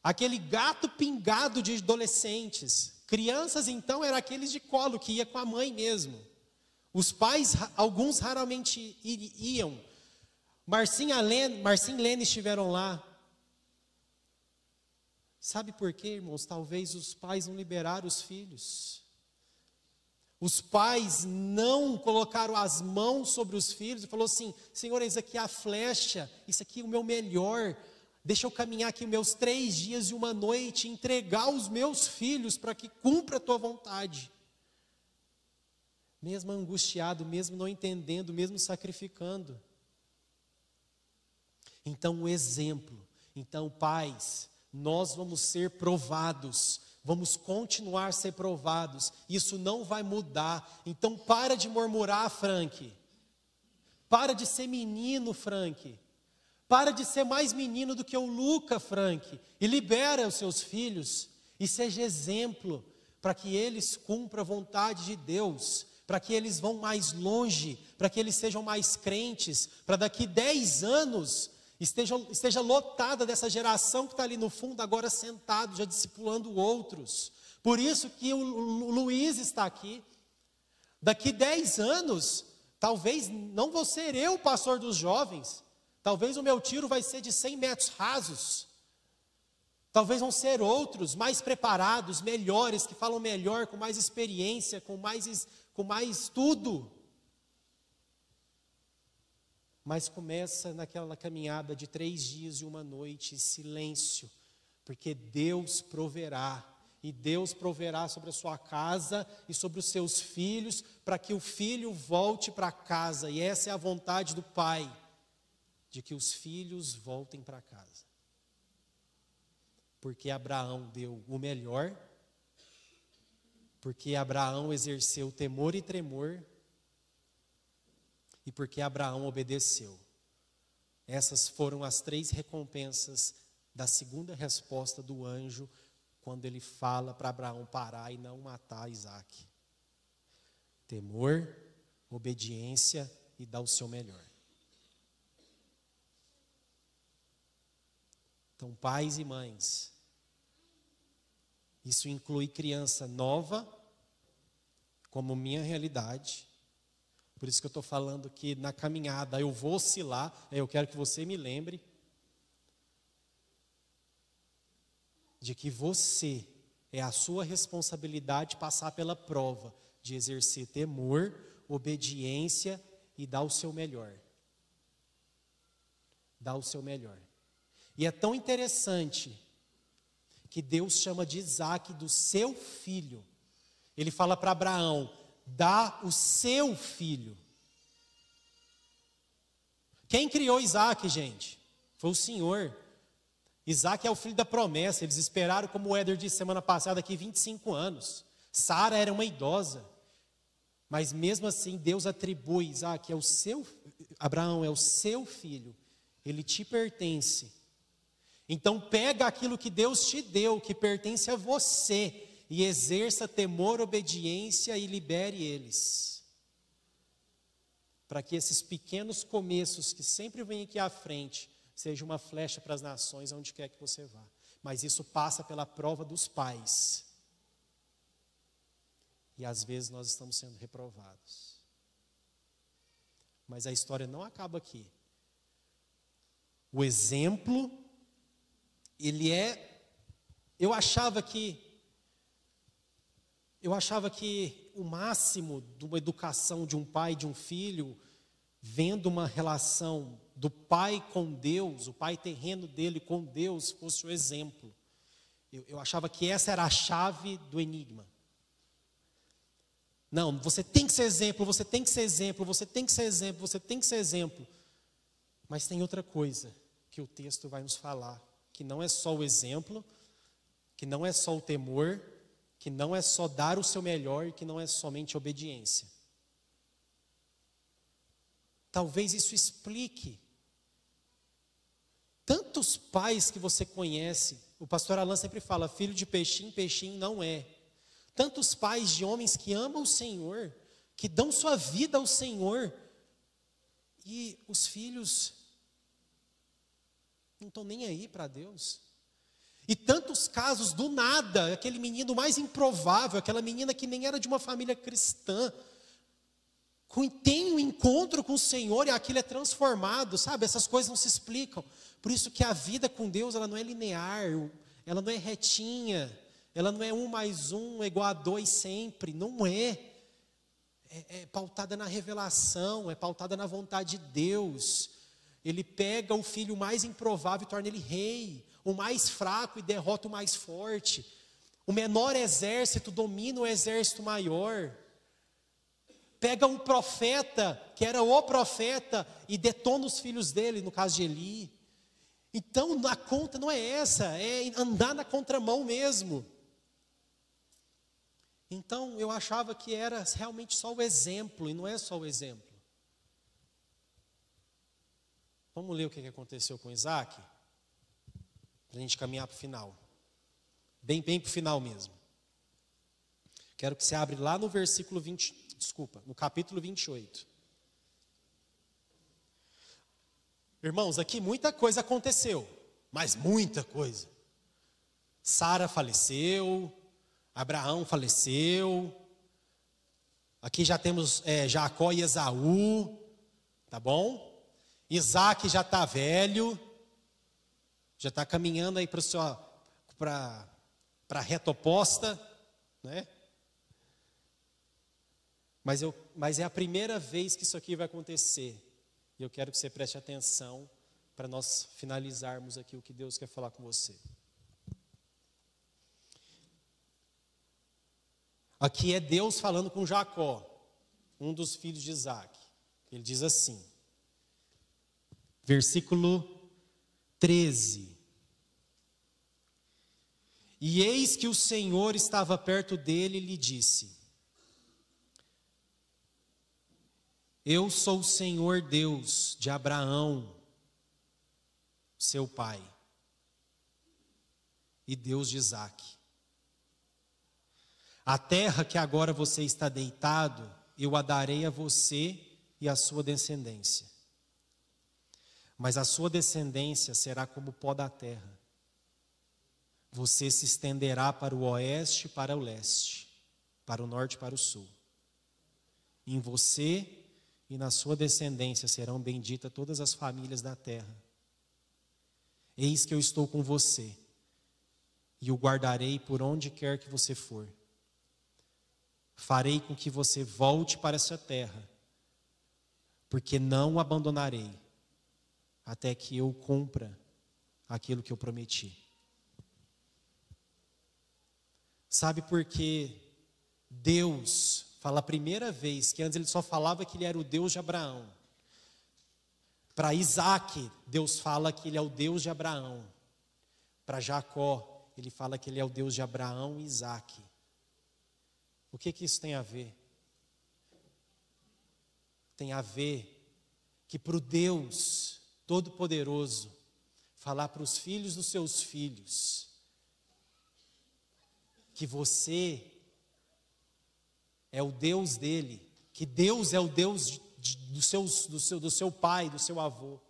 aquele gato pingado de adolescentes, crianças então eram aqueles de colo, que ia com a mãe mesmo, os pais, alguns raramente iam. Marcinho e Lene estiveram lá. Sabe por quê, irmãos? Talvez os pais não liberaram os filhos. Os pais não colocaram as mãos sobre os filhos e falou assim: Senhor, isso aqui é a flecha, isso aqui é o meu melhor. Deixa eu caminhar aqui meus 3 dias e uma noite, entregar os meus filhos para que cumpra a tua vontade. Mesmo angustiado, mesmo não entendendo, mesmo sacrificando. Então, o exemplo. Então, pais, nós vamos ser provados, vamos continuar a ser provados, isso não vai mudar. Então, para de murmurar, Frank. Para de ser menino, Frank. Para de ser mais menino do que o Luca, Frank. E libera os seus filhos e seja exemplo para que eles cumpram a vontade de Deus, para que eles vão mais longe, para que eles sejam mais crentes, para daqui 10 anos esteja lotada dessa geração que está ali no fundo, agora sentado, já discipulando outros. Por isso que o Luiz está aqui. Daqui 10 anos, talvez não vou ser eu o pastor dos jovens, talvez o meu tiro vai ser de 100 metros rasos, talvez vão ser outros, mais preparados, melhores, que falam melhor, com mais experiência, com mais tudo. Mas começa naquela caminhada de 3 dias e uma noite, silêncio, porque Deus proverá, e Deus proverá sobre a sua casa e sobre os seus filhos, para que o filho volte para casa, e essa é a vontade do Pai, de que os filhos voltem para casa. Porque Abraão deu o melhor, porque Abraão exerceu temor e tremor, e porque Abraão obedeceu. Essas foram as 3 recompensas da segunda resposta do anjo, quando ele fala para Abraão parar e não matar Isaac. Temor, obediência e dar o seu melhor. Então, pais e mães, isso inclui criança nova, como minha realidade. Por isso que eu estou falando que na caminhada eu vou oscilar, eu quero que você me lembre de que você, é a sua responsabilidade passar pela prova de exercer temor, obediência e dar o seu melhor. Dar o seu melhor. E é tão interessante que Deus chama de Isaac do seu filho. Ele fala para Abraão, dá o seu filho. Quem criou Isaac, gente? Foi o Senhor. Isaac é o filho da promessa. Eles esperaram, como o Éder disse semana passada, aqui 25 anos. Sara era uma idosa. Mas mesmo assim, Deus atribui Isaac, Abraão é o seu filho. Ele te pertence. Então pega aquilo que Deus te deu, que pertence a você, e exerça temor, obediência e libere eles. Para que esses pequenos começos que sempre vêm aqui à frente, seja uma flecha para as nações, onde quer que você vá. Mas isso passa pela prova dos pais. E às vezes nós estamos sendo reprovados. Mas a história não acaba aqui. O exemplo, ele é... Eu achava que o máximo de uma educação de um pai e de um filho, vendo uma relação do pai com Deus, o pai terreno dele com Deus, fosse o exemplo. Eu achava que essa era a chave do enigma. Não, você tem que ser exemplo, você tem que ser exemplo, você tem que ser exemplo, você tem que ser exemplo. Mas tem outra coisa que o texto vai nos falar, que não é só o exemplo, que não é só o temor, que não é só dar o seu melhor e que não é somente obediência. Talvez isso explique tantos pais que você conhece. O pastor Alan sempre fala, filho de peixinho, peixinho não é. Tantos pais de homens que amam o Senhor, que dão sua vida ao Senhor, e os filhos não estão nem aí para Deus. E tantos casos do nada, aquele menino mais improvável, aquela menina que nem era de uma família cristã, tem um encontro com o Senhor e aquilo é transformado, sabe? Essas coisas não se explicam. Por isso que a vida com Deus, ela não é linear, ela não é retinha, ela não é 1 mais 1 igual a 2 sempre, não é. É pautada na revelação, é pautada na vontade de Deus. Ele pega o filho mais improvável e torna ele rei, o mais fraco e derrota o mais forte. O menor exército domina o exército maior. Pega um profeta, que era o profeta, e detona os filhos dele, no caso de Eli. Então, a conta não é essa, é andar na contramão mesmo. Então, eu achava que era realmente só o exemplo, e não é só o exemplo. Vamos ler o que aconteceu com Isaac? Para a gente caminhar para o final. Bem para o final mesmo. Quero que você abra lá no versículo 20, no capítulo 28. Irmãos, aqui muita coisa aconteceu, mas muita coisa. Sara faleceu, Abraão faleceu, aqui já temos Jacó e Esaú, tá bom? Isaac já está velho, já está caminhando aí para a reta oposta, né? Mas é a primeira vez que isso aqui vai acontecer. E eu quero que você preste atenção para nós finalizarmos aqui o que Deus quer falar com você. Aqui é Deus falando com Jacó, um dos filhos de Isaac. Ele diz assim, versículo 13. E eis que o Senhor estava perto dele e lhe disse: Eu sou o Senhor Deus de Abraão, seu pai, e Deus de Isaque. A terra que agora você está deitado, eu a darei a você e à sua descendência. Mas a sua descendência será como o pó da terra. Você se estenderá para o oeste e para o leste, para o norte e para o sul. Em você e na sua descendência serão benditas todas as famílias da terra. Eis que eu estou com você, e o guardarei por onde quer que você for. Farei com que você volte para essa terra, porque não o abandonarei, até que eu cumpra aquilo que eu prometi. Sabe por que Deus fala a primeira vez, que antes ele só falava que ele era o Deus de Abraão. Para Isaac, Deus fala que ele é o Deus de Abraão. Para Jacó, ele fala que ele é o Deus de Abraão e Isaac. O que isso tem a ver? Tem a ver que para o Deus Todo-Poderoso falar para os filhos dos seus filhos que você é o Deus dele, que Deus é o Deus do seu pai, do seu avô,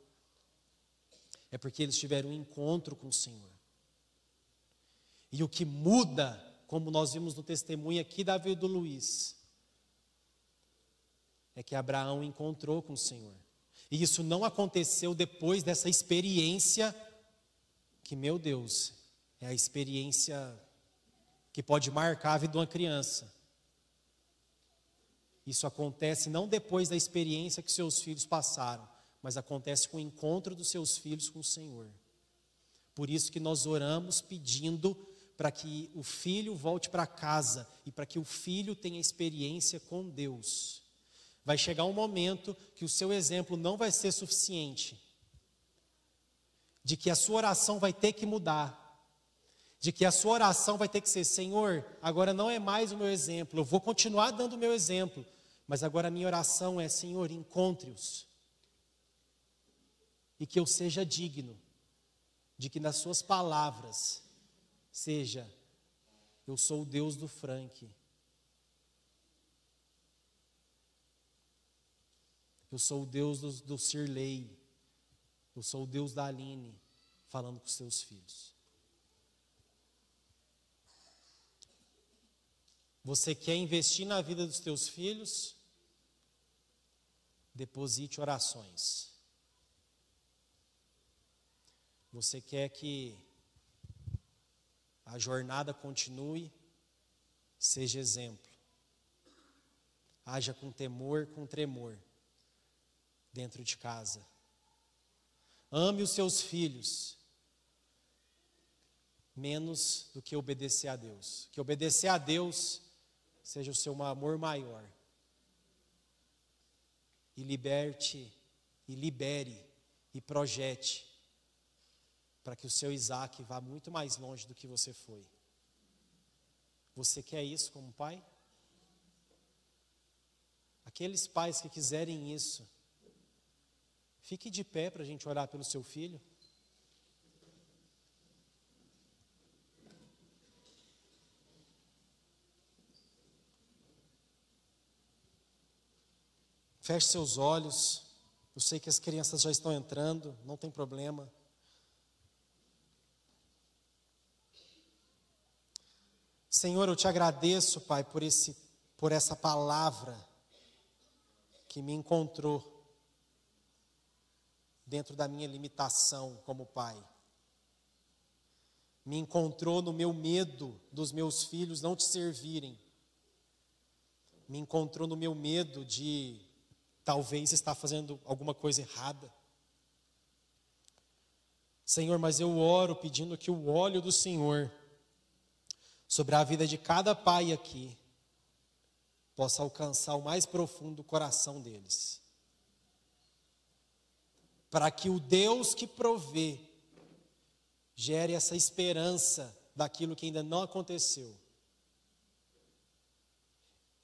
é porque eles tiveram um encontro com o Senhor. E o que muda, como nós vimos no testemunho aqui da vida do Luiz, é que Abraão encontrou com o Senhor. E isso não aconteceu depois dessa experiência, que, meu Deus, é a experiência que pode marcar a vida de uma criança. Isso acontece não depois da experiência que seus filhos passaram, mas acontece com o encontro dos seus filhos com o Senhor. Por isso que nós oramos pedindo para que o filho volte para casa e para que o filho tenha experiência com Deus. Vai chegar um momento que o seu exemplo não vai ser suficiente, de que a sua oração vai ter que mudar, de que a sua oração vai ter que ser: Senhor, agora não é mais o meu exemplo, eu vou continuar dando o meu exemplo, mas agora a minha oração é: Senhor, encontre-os, e que eu seja digno de que nas suas palavras seja: eu sou o Deus do Frank, eu sou o Deus do Sirley, eu sou o Deus da Aline, falando com os seus filhos. Você quer investir na vida dos teus filhos? Deposite orações. Você quer que a jornada continue? Seja exemplo. Haja com temor, com tremor, dentro de casa. ame os seus filhos menos do que obedecer a Deus. Que obedecer a Deus seja o seu amor maior. E liberte, e libere, e projete, para que o seu Isaac vá muito mais longe do que você foi. Você quer isso como pai? Aqueles pais que quiserem isso, fique de pé para a gente orar pelo seu filho. Feche seus olhos. Eu sei que as crianças já estão entrando, não tem problema. Senhor, eu te agradeço, Pai, por essa palavra que me encontrou dentro da minha limitação como pai. Me encontrou no meu medo dos meus filhos não te servirem. Me encontrou no meu medo de talvez estar fazendo alguma coisa errada. Senhor, mas eu oro pedindo que o óleo do Senhor sobre a vida de cada pai aqui possa alcançar o mais profundo coração deles. Para que o Deus que provê gere essa esperança daquilo que ainda não aconteceu.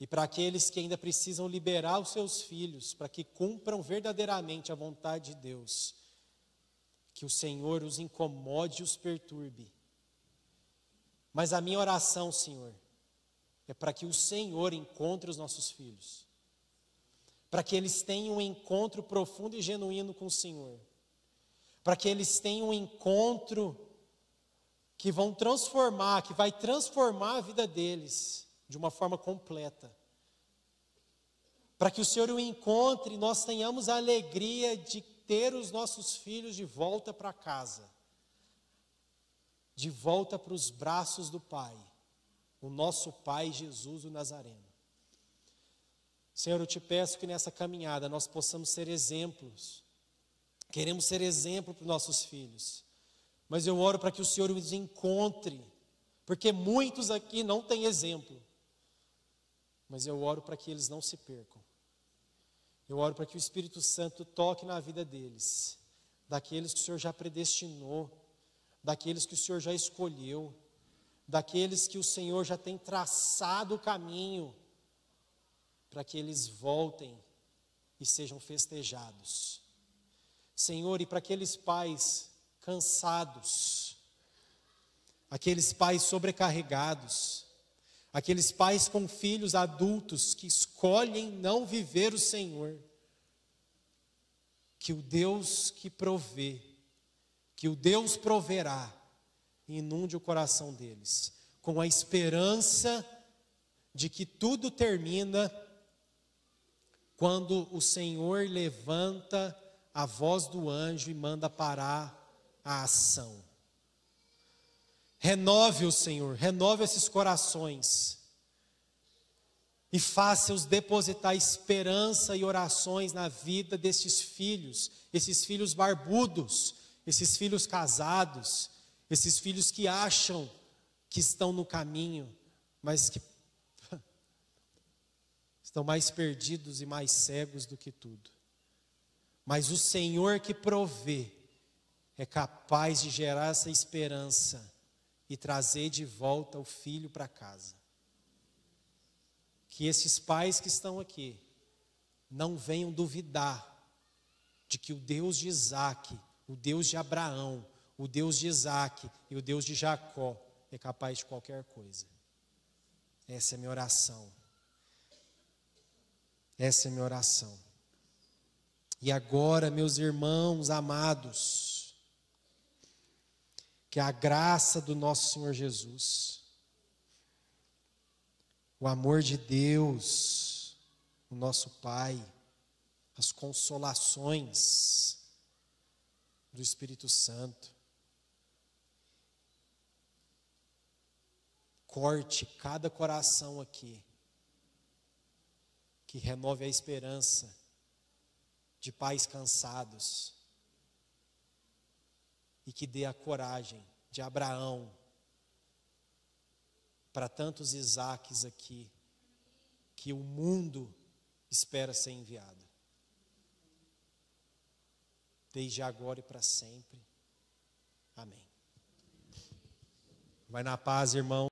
E para aqueles que ainda precisam liberar os seus filhos, para que cumpram verdadeiramente a vontade de Deus, que o Senhor os incomode e os perturbe. Mas a minha oração, Senhor, é para que o Senhor encontre os nossos filhos, para que eles tenham um encontro profundo e genuíno com o Senhor, para que eles tenham um encontro que vai transformar a vida deles de uma forma completa. Para que o Senhor o encontre e nós tenhamos a alegria de ter os nossos filhos de volta para casa, de volta para os braços do Pai, o nosso Pai Jesus o Nazareno. Senhor, eu te peço que nessa caminhada nós possamos ser exemplos. Queremos ser exemplo para os nossos filhos, mas eu oro para que o Senhor os encontre, porque muitos aqui não têm exemplo. Mas eu oro para que eles não se percam. Eu oro para que o Espírito Santo toque na vida deles, daqueles que o Senhor já predestinou, daqueles que o Senhor já escolheu, daqueles que o Senhor já tem traçado o caminho, para que eles voltem e sejam festejados. Senhor, e para aqueles pais cansados, aqueles pais sobrecarregados, aqueles pais com filhos adultos que escolhem não viver o Senhor, que o Deus que provê, que o Deus proverá, inunde o coração deles, com a esperança de que tudo termina quando o Senhor levanta a voz do anjo e manda parar a ação. Renove o Senhor, renove esses corações e faça-os depositar esperança e orações na vida desses filhos, esses filhos barbudos, esses filhos casados, esses filhos que acham que estão no caminho, mas que estão mais perdidos e mais cegos do que tudo. Mas o Senhor que provê é capaz de gerar essa esperança e trazer de volta o filho para casa. Que esses pais que estão aqui não venham duvidar de que o Deus de Isaac, o Deus de Abraão, o Deus de Isaac e o Deus de Jacó é capaz de qualquer coisa. Essa é a minha oração. Essa é a minha oração. E agora, meus irmãos amados, que a graça do nosso Senhor Jesus, o amor de Deus, o nosso Pai, as consolações do Espírito Santo, corte cada coração aqui, que renove a esperança de pais cansados, e que dê a coragem de Abraão para tantos Isaques aqui, que o mundo espera ser enviado. Desde agora e para sempre. Amém. Vai na paz, irmão.